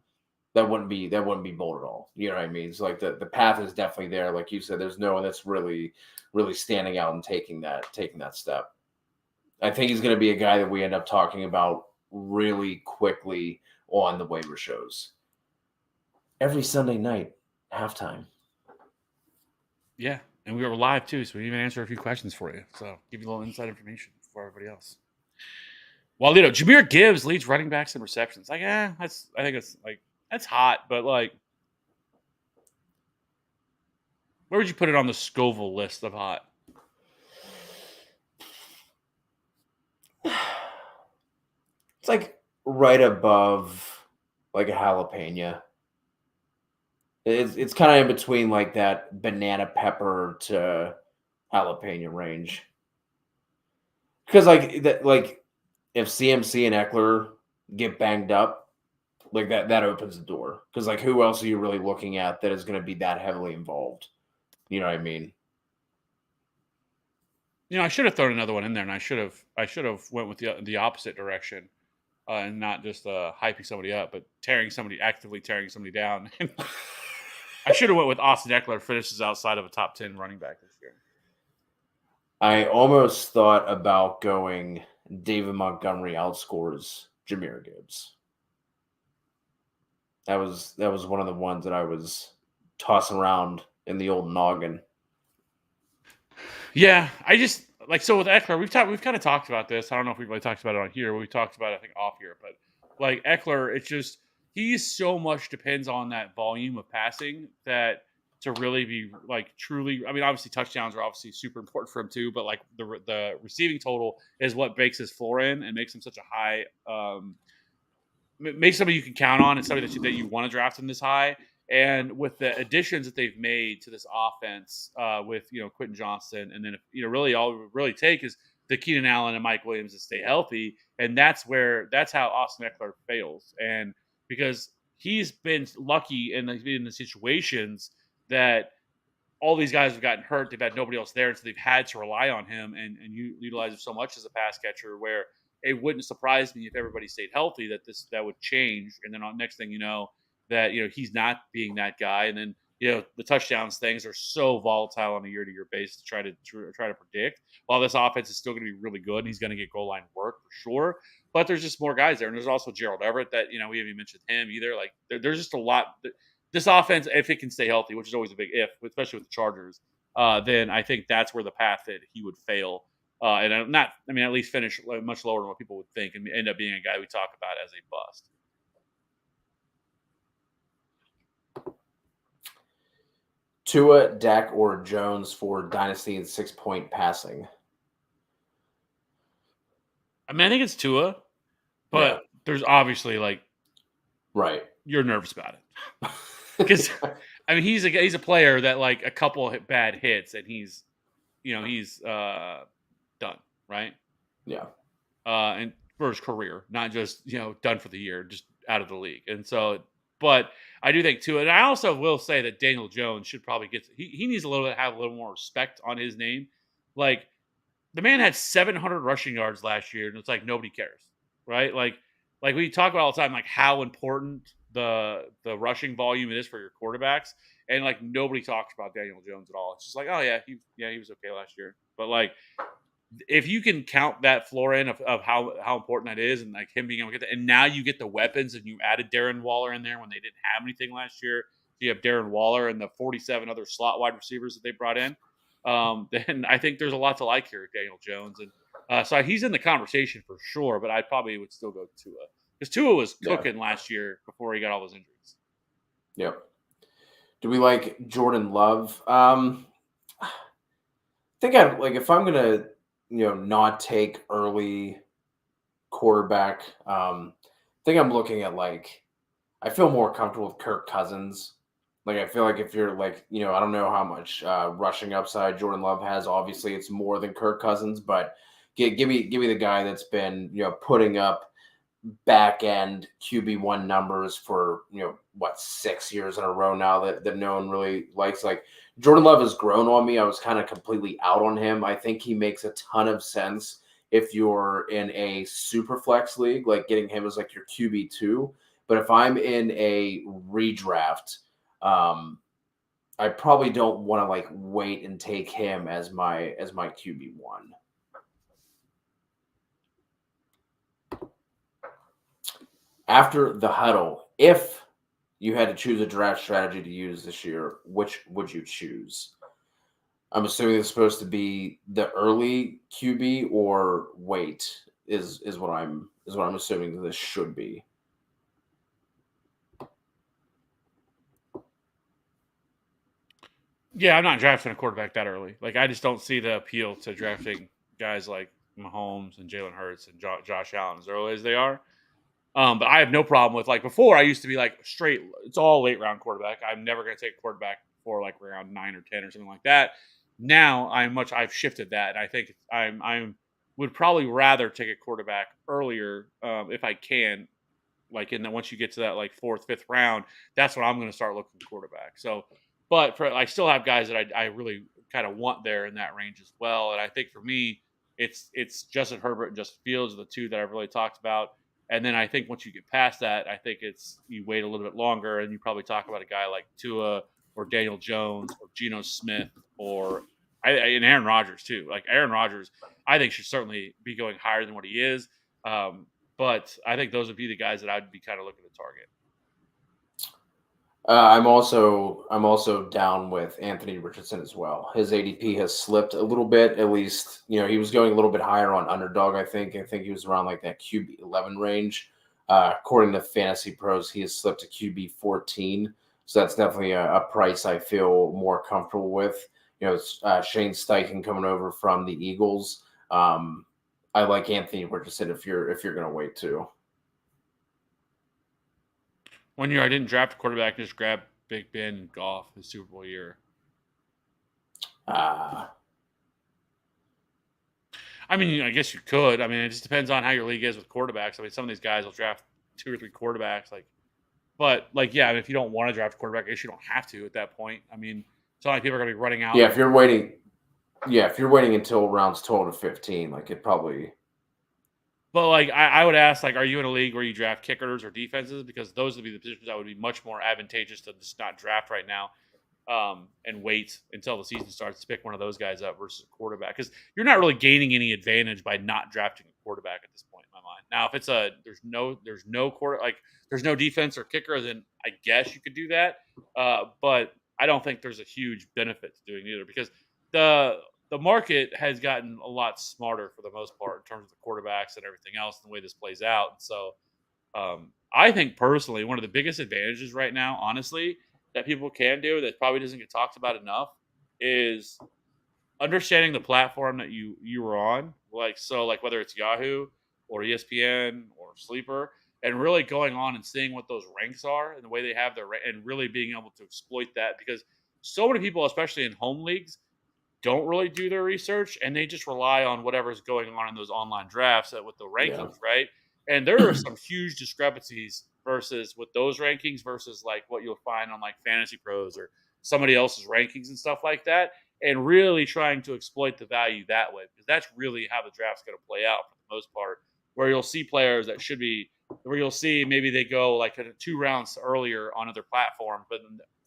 that wouldn't be bold at all. You know what I mean? It's like the path is definitely there. Like you said, there's no one that's really standing out and taking that step. I think he's going to be a guy that we end up talking about really quickly on the waiver shows. Every Sunday night, halftime. Yeah, and we were live too, so we even answer a few questions for you. So give you a little inside information for everybody else. Well, Jahmyr Gibbs leads running backs in receptions. Like, I think it's like that's hot, but like, where would you put it on the Scoville list of hot? It's like right above like a jalapeno. It's kind of in between like that banana pepper to jalapeno range. Because like if CMC and Eckler get banged up, like that opens the door. Because like who else are you really looking at that is going to be that heavily involved? You know what I mean? I should have thrown another one in there, and I should have went with the opposite direction, and not just hyping somebody up, but actively tearing somebody down. I should have went with Austin Eckler. Finishes outside of a top 10 running back this year. I almost thought about going David Montgomery outscores Jahmyr Gibbs. That was one of the ones that I was tossing around in the old noggin. Yeah, I just so with Eckler, we've kind of talked about this. I don't know if we've really talked about it on here. We talked about it, I think, off here, but like Eckler, it's just he's so much depends on that volume of passing that to really be like truly. I mean, obviously touchdowns are obviously super important for him too, but like the receiving total is what bakes his floor in and makes him such a high. Makes somebody you can count on and somebody that you want to draft him this high. And with the additions that they've made to this offense, with Quentin Johnston, and then really all it would really take is the Keenan Allen and Mike Williams to stay healthy, and that's how Austin Eckler fails, and because he's been lucky in the situations that all these guys have gotten hurt, they've had nobody else there, and so they've had to rely on him and utilize him so much as a pass catcher. Where it wouldn't surprise me if everybody stayed healthy that would change, and then next thing you know. That he's not being that guy, and then the touchdowns things are so volatile on a year-to-year basis to try to predict. While this offense is still going to be really good, and he's going to get goal line work for sure. But there's just more guys there, and there's also Gerald Everett that we haven't even mentioned him either. Like there's just a lot. This offense, if it can stay healthy, which is always a big if, especially with the Chargers, then I think that's where the path that he would fail. And at least finish much lower than what people would think, and end up being a guy we talk about as a bust. Tua, Dak, or Jones for Dynasty and 6-point passing? I mean, I think it's Tua, but there's obviously right. You're nervous about it because I mean he's a player that like a couple bad hits and he's done, right? Yeah. And for his career, not just done for the year, just out of the league, and so. But I do think, too, and I also will say that Daniel Jones should probably he needs to have a little more respect on his name. Like, the man had 700 rushing yards last year, and it's like nobody cares, right? Like we talk about all the time, like how important the rushing volume is for your quarterbacks, and like nobody talks about Daniel Jones at all. It's just like, oh yeah, he was okay last year, but like. If you can count that floor in of how important that is, and like him being able to get that, and now you get the weapons, and you added Darren Waller in there when they didn't have anything last year. So you have Darren Waller and the 47 other slot wide receivers that they brought in. Then I think there's a lot to like here, Daniel Jones, and so he's in the conversation for sure. But I probably would still go Tua because Tua was cooking last year before he got all those injuries. Yep. Do we like Jordan Love? I think if I'm gonna not take early quarterback. I think I'm looking at like I feel more comfortable with Kirk Cousins. Like I feel like if you're like, I don't know how much rushing upside Jordan Love has. Obviously, it's more than Kirk Cousins, but give me the guy that's been putting up back end QB1 numbers for 6 years in a row now that no one really likes. Like Jordan Love has grown on me. I was kind of completely out on him. I think he makes a ton of sense if you're in a super flex league, like getting him as like your QB2. But if I'm in a redraft, I probably don't want to like wait and take him as my QB1. After the huddle, if you had to choose a draft strategy to use this year, which would you choose? I'm assuming it's supposed to be the early QB or wait is what I'm assuming this should be. Yeah, I'm not drafting a quarterback that early. Like, I just don't see the appeal to drafting guys like Mahomes and Jalen Hurts and Josh Allen as early as they are. But I have no problem with, like, before I used to be like straight, it's all late round quarterback. I'm never going to take a quarterback before like round 9 or 10 or something like that. Now I've shifted that. And I think I'm would probably rather take a quarterback earlier if I can. Like in the once you get to that like fourth, fifth round, that's when I'm going to start looking at quarterback. So, but I still have guys that I really kind of want there in that range as well. And I think for me, it's Justin Herbert and Justin Fields are the two that I've really talked about. And then I think once you get past that, I think it's you wait a little bit longer and you probably talk about a guy like Tua or Daniel Jones or Geno Smith or and Aaron Rodgers too. Like Aaron Rodgers, I think should certainly be going higher than what he is. But I think those would be the guys that I'd be kind of looking to target. I'm also down with Anthony Richardson as well. His ADP has slipped a little bit. At least he was going a little bit higher on Underdog. I think he was around like that QB 11 range. According to Fantasy Pros, he has slipped to QB 14. So that's definitely a price I feel more comfortable with. Shane Steichen coming over from the Eagles. I like Anthony Richardson if you're going to wait too. One year I didn't draft a quarterback, just grabbed Big Ben and Goff his Super Bowl year. I mean, I guess you could. I mean, it just depends on how your league is with quarterbacks. I mean, some of these guys will draft 2 or 3 quarterbacks, yeah. I mean, if you don't want to draft a quarterback, I guess you don't have to at that point. I mean, it's not like people are going to be running out. Yeah, if you're waiting until rounds 12 to 15, like it probably. But like I would ask, like, are you in a league where you draft kickers or defenses? Because those would be the positions that would be much more advantageous to just not draft right now, and wait until the season starts to pick one of those guys up versus a quarterback. Because you're not really gaining any advantage by not drafting a quarterback at this point in my mind. Now, if it's there's no defense or kicker, then I guess you could do that. But I don't think there's a huge benefit to doing either because the market has gotten a lot smarter for the most part in terms of the quarterbacks and everything else and the way this plays out. And so I think personally, one of the biggest advantages right now, honestly, that people can do that probably doesn't get talked about enough is understanding the platform that you were on. Like whether it's Yahoo or ESPN or Sleeper, and really going on and seeing what those ranks are and the way they have and really being able to exploit that because so many people, especially in home leagues, don't really do their research and they just rely on whatever's going on in those online drafts with the rankings, right? And there are some huge discrepancies versus with those rankings versus like what you'll find on like Fantasy Pros or somebody else's rankings and stuff like that. And really trying to exploit the value that way because that's really how the draft's going to play out for the most part. Where you'll see players that should be, where you'll see maybe they go like 2 rounds earlier on other platforms, but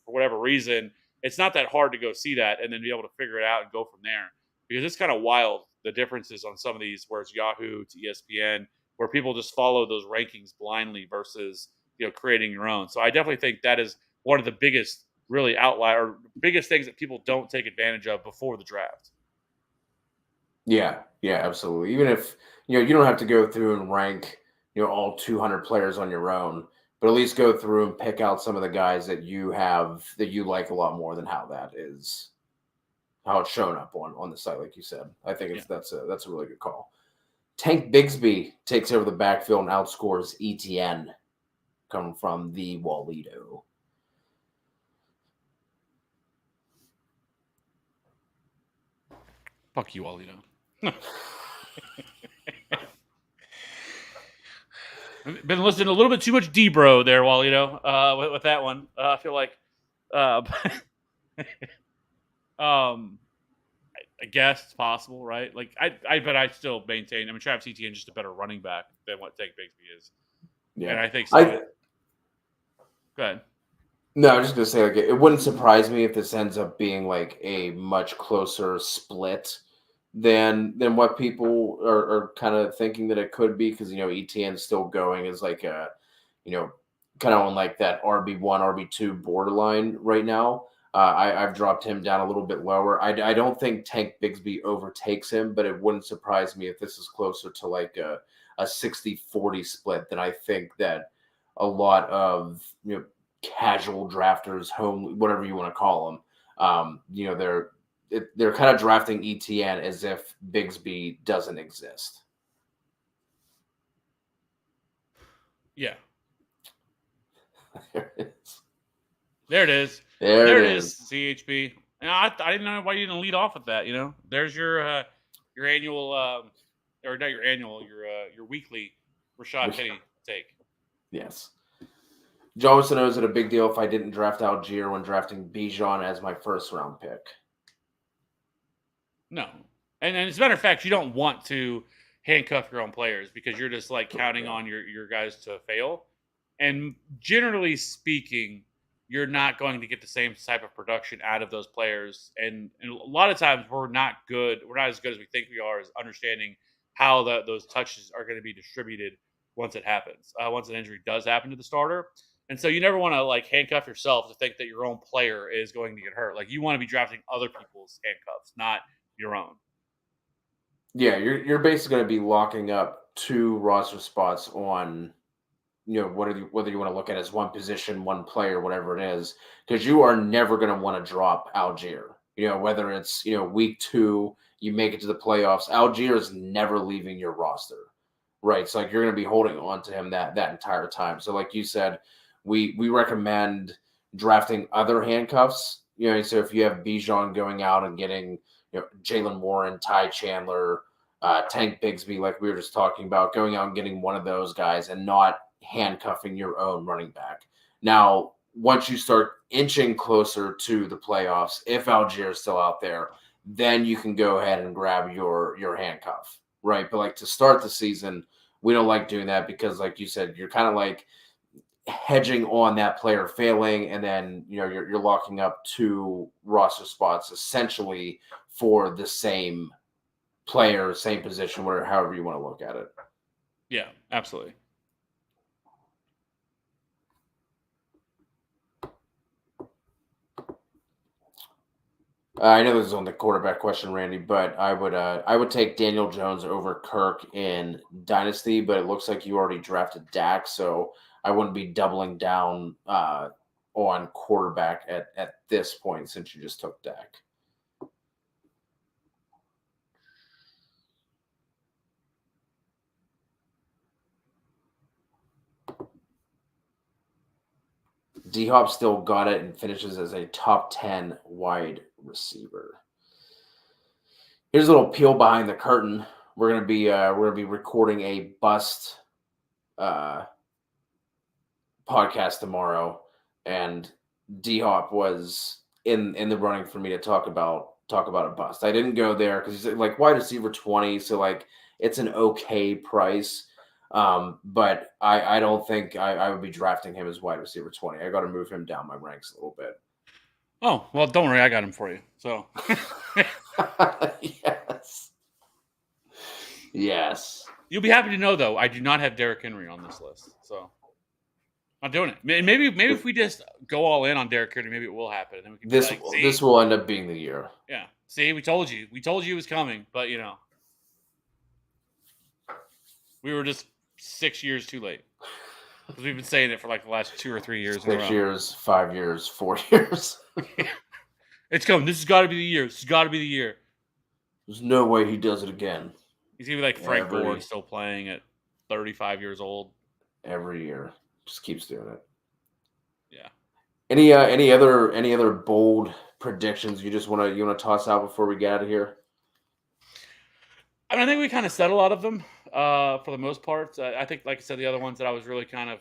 for whatever reason, it's not that hard to go see that and then be able to figure it out and go from there because it's kind of wild the differences on some of these where it's Yahoo to ESPN where people just follow those rankings blindly versus creating your own. So I definitely think that is one of the biggest really outlier or biggest things that people don't take advantage of before the draft. Yeah, absolutely. Even if you don't have to go through and rank all 200 players on your own. But at least go through and pick out some of the guys that you have that you like a lot more than how it's shown up on the site, like you said. I think that's a really good call. Tank Bigsby takes over the backfield and outscores ETN coming from the Walito. Fuck you, Alito. Been listening a little bit too much D-Bro there, Walito, with that one. I feel like, I guess it's possible, right? Like, I bet I still maintain. I mean, Travis Etienne is just a better running back than what Tank Bigsby is. Yeah, and I think so. Go ahead. No, I was just gonna say, like, it wouldn't surprise me if this ends up being like a much closer split than what people are kind of thinking that it could be, because ETN's still going as like a kind of on like that RB1 RB2 borderline right now. I've dropped him down a little bit lower. I don't think Tank Bigsby overtakes him, but it wouldn't surprise me if this is closer to like a 60-40 split. Than I think that a lot of casual drafters, home, whatever you want to call them, they're kind of drafting ETN as if Bigsby doesn't exist. Yeah. There it is. There it is. There it is. CHB. I didn't know why you didn't lead off with that. There's your annual, or not your annual, your weekly Rashad Penny take. Yes. Johnson knows it a big deal if I didn't draft Algier when drafting Bijan as my first round pick. No. And as a matter of fact, you don't want to handcuff your own players because you're just like counting on your guys to fail. And generally speaking, you're not going to get the same type of production out of those players. And a lot of times we're not as good as we think we are, as understanding how those touches are going to be distributed once it happens, once an injury does happen to the starter. And so you never want to like handcuff yourself to think that your own player is going to get hurt. Like, you want to be drafting other people's handcuffs, not your own. Yeah, you're basically going to be locking up 2 roster spots on, whether you want to look at it as one position, one player, whatever it is, because you are never going to want to drop Algier. Whether it's week 2, you make it to the playoffs, Algier is never leaving your roster, right? So like you're going to be holding on to him that entire time. So like you said, we recommend drafting other handcuffs. So if you have Bijan going out and getting Jalen Warren, Ty Chandler, Tank Bigsby, like we were just talking about, going out and getting one of those guys and not handcuffing your own running back. Now, once you start inching closer to the playoffs, if Algier is still out there, then you can go ahead and grab your handcuff, right? But like to start the season, we don't like doing that because, like you said, you're kind of like hedging on that player failing, and then you're locking up 2 roster spots essentially for the same player, same position, whatever, however you want to look at it. Yeah, absolutely. I know this is on the quarterback question, Randy, but I would take Daniel Jones over Kirk in Dynasty, but it looks like you already drafted Dak, so I wouldn't be doubling down on quarterback at this point since you just took Dak. D-Hop still got it and finishes as a top 10 wide receiver. Here's a little peel behind the curtain. We're gonna be recording a bust podcast tomorrow, and D-Hop was in the running for me to talk about a bust. I didn't go there because he's like wide receiver 20, so like it's an okay price. But I don't think I would be drafting him as wide receiver 20. I got to move him down my ranks a little bit. Oh, well, don't worry. I got him for you. So, Yes. You'll be happy to know, though, I do not have Derrick Henry on this list. So, I'm doing it. Maybe if we just go all in on Derrick Henry, maybe it will happen. And then we can this will end up being the year. Yeah. See, we told you. We told you it was coming, but we were just 6 years too late. Because we've been saying it for like the last 2 or 3 years. 6 years, 5 years, 4 years. It's coming. This has got to be the year. This has got to be the year. There's no way he does it again. He's going to be like Frank Gore, still playing at 35 years old. Every year. Just keeps doing it. Yeah. Any other bold predictions you want to toss out before we get out of here? I mean, I think we kind of said a lot of them for the most part. I think, like I said, the other ones that I was really kind of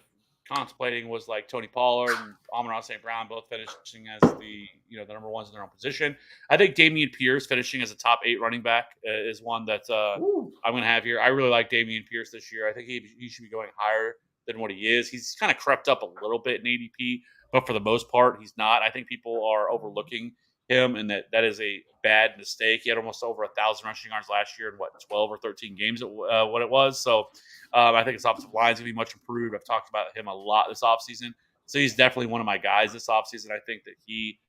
contemplating was like Tony Pollard and Amon-Ra St. Brown both finishing as the number ones in their own position. I think Damian Pierce finishing as a top 8 running back is one that I'm going to have here. I really like Damian Pierce this year. I think he should be going higher than what he is. He's kind of crept up a little bit in ADP, but for the most part, he's not. I think people are overlooking him, and that is a bad mistake. He had almost over 1,000 rushing yards last year in 12 or 13 games, what it was. So I think his offensive line is going to be much improved. I've talked about him a lot this offseason. So he's definitely one of my guys this offseason. I think that he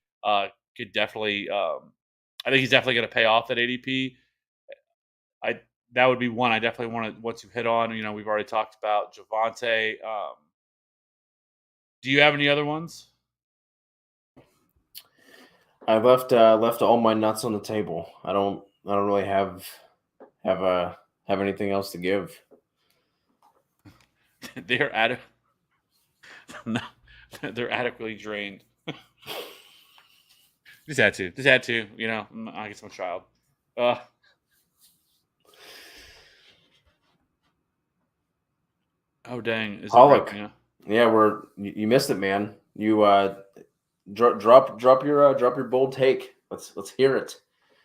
could definitely, I think he's definitely going to pay off at ADP. That would be one I definitely want to hit on. We've already talked about Javonte. Do you have any other ones? I left all my nuts on the table. I don't really have anything else to give. They're no, they're adequately drained. Just had to. I guess I'm a child. Oh dang! Is Pollock. It yeah, you missed it, man. You drop your bold take. Let's hear it.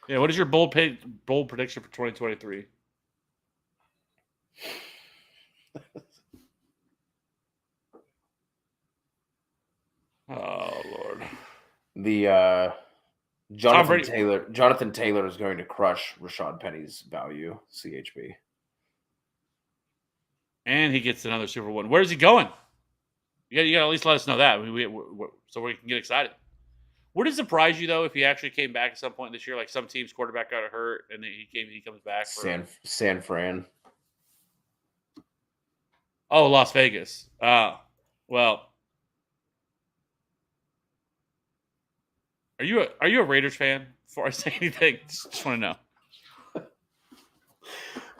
Yeah, what is your bold prediction for 2023? Oh Lord. The Jonathan Taylor is going to crush Rashad Penny's value, CHB. And he gets another Super Bowl. Where's he going? You got to at least let us know that so we can get excited. Would it surprise you though if he actually came back at some point this year? Like some team's quarterback got hurt and he comes back. San Fran. Oh, Las Vegas. Well. Are you a Raiders fan? Before I say anything, just want to know.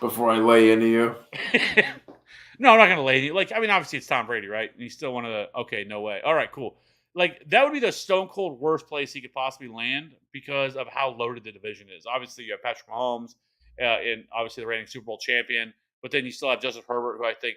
Before I lay into you. No, I'm not going to lay into you. Like, I mean, obviously it's Tom Brady, right? And he's still one of the. Okay, no way. All right, cool. Like that would be the stone cold worst place he could possibly land because of how loaded the division is. Obviously, you have Patrick Mahomes, and obviously the reigning Super Bowl champion. But then you still have Justin Herbert, who I think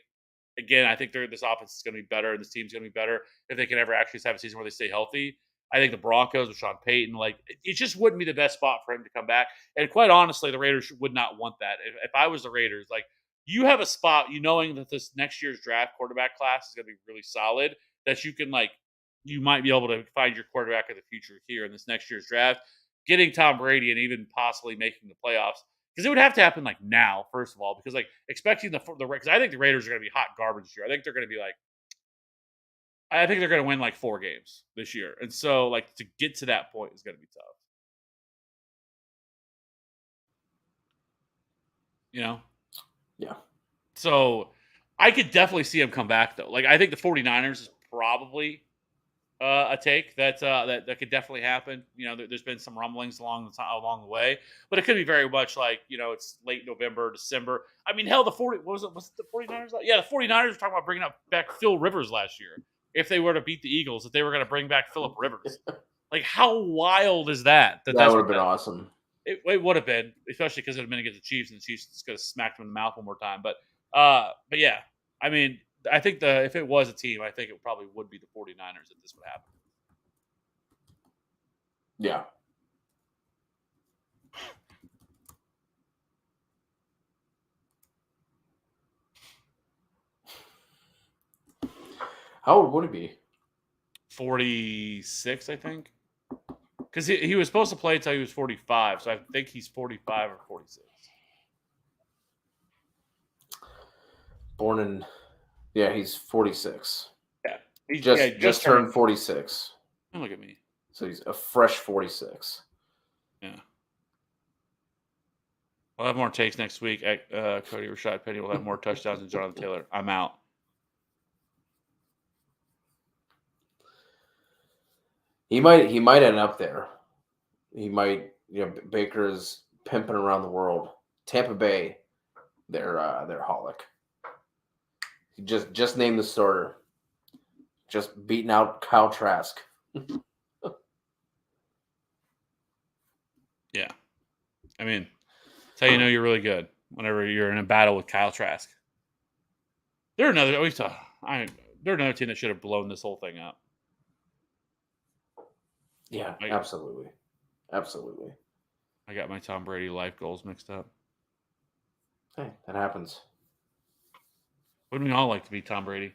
this offense is going to be better, and this team's going to be better if they can ever actually have a season where they stay healthy. I think the Broncos with Sean Payton, it just wouldn't be the best spot for him to come back. And quite honestly, the Raiders would not want that. If I was the Raiders, you have a spot, knowing that this next year's draft quarterback class is going to be really solid, that you can you might be able to find your quarterback of the future here in this next year's draft, getting Tom Brady and even possibly making the playoffs. Because it would have to happen now, first of all, because expecting because I think the Raiders are going to be hot garbage this year. I think they're going to be I think they're going to win 4 games this year. And so to get to that point is going to be tough. Yeah. So I could definitely see him come back though. I think the 49ers is probably a take that could definitely happen. There's been some rumblings along the way, but it could be very much it's late November, December. I mean, hell, was it the 49ers? Yeah, the 49ers were talking about bringing back Phil Rivers last year. If they were to beat the Eagles, that they were going to bring back Phillip Rivers. How wild is that? That would have been awesome. It would have been, especially because it would have been against the Chiefs, and the Chiefs just could have smacked them in the mouth one more time. But yeah, I mean, I think if it was a team, I think it probably would be the 49ers if this would happen. Yeah. How old would he be? 46, I think. Because he was supposed to play until he was 45, so I think he's 45 or 46. He's 46. Yeah. He just turned 46. Look at me. So he's a fresh 46. Yeah. We'll have more takes next week. Cody Rashad Penny will have more touchdowns than Jonathan Taylor. I'm out. He might end up there. He might, Baker's pimping around the world. Tampa Bay, they're Holic. He just named the starter. just beating out Kyle Trask. Yeah. I mean, that's how you know you're really good whenever you're in a battle with Kyle Trask. They're another team that should have blown this whole thing up. Yeah, Like, absolutely. Absolutely. I got my Tom Brady life goals mixed up. Hey, that happens. Wouldn't we all like to be Tom Brady?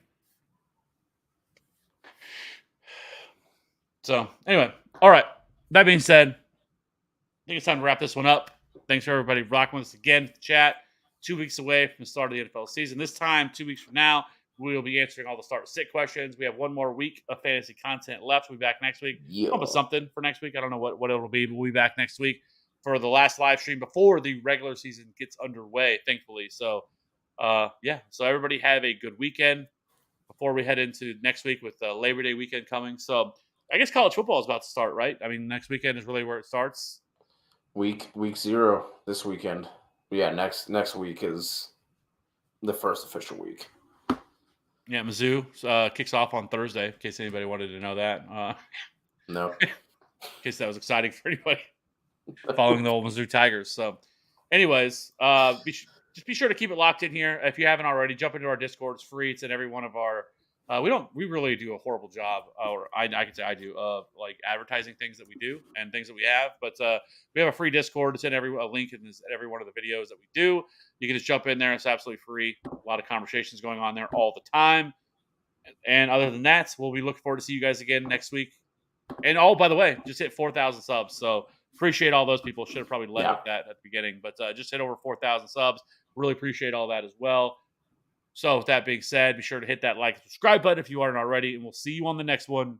So, anyway, all right. That being said, I think it's time to wrap this one up. Thanks for everybody rocking with us again. Chat. 2 weeks away from the start of the NFL season. This time, 2 weeks from now, we will be answering all the start-sit questions. We have one more week of fantasy content left. We'll be back next week. Yeah. Come up with something for next week. I don't know what it'll be, but we'll be back next week for the last live stream before the regular season gets underway, thankfully. So, yeah. So, everybody have a good weekend before we head into next week with Labor Day weekend coming. So, I guess college football is about to start, right? I mean, next weekend is really where it starts. Week 0 this weekend. Yeah, next week is the first official week. Yeah, Mizzou kicks off on Thursday, in case anybody wanted to know that. No. In case that was exciting for anybody following the old Mizzou Tigers. So, anyways, just be sure to keep it locked in here. If you haven't already, jump into our Discord. It's free. It's in every one of our. We really do a horrible job, or I can say I do, of like advertising things that we do and things that we have. But we have a free Discord. It's in a link in every one of the videos that we do. You can just jump in there. It's absolutely free. A lot of conversations going on there all the time. And other than that, we'll be looking forward to see you guys again next week. And by the way, just hit 4,000 subs. So appreciate all those people. Should have probably led with that at the beginning, but just hit over 4,000 subs. Really appreciate all that as well. So with that being said, be sure to hit that like and subscribe button if you aren't already, and we'll see you on the next one.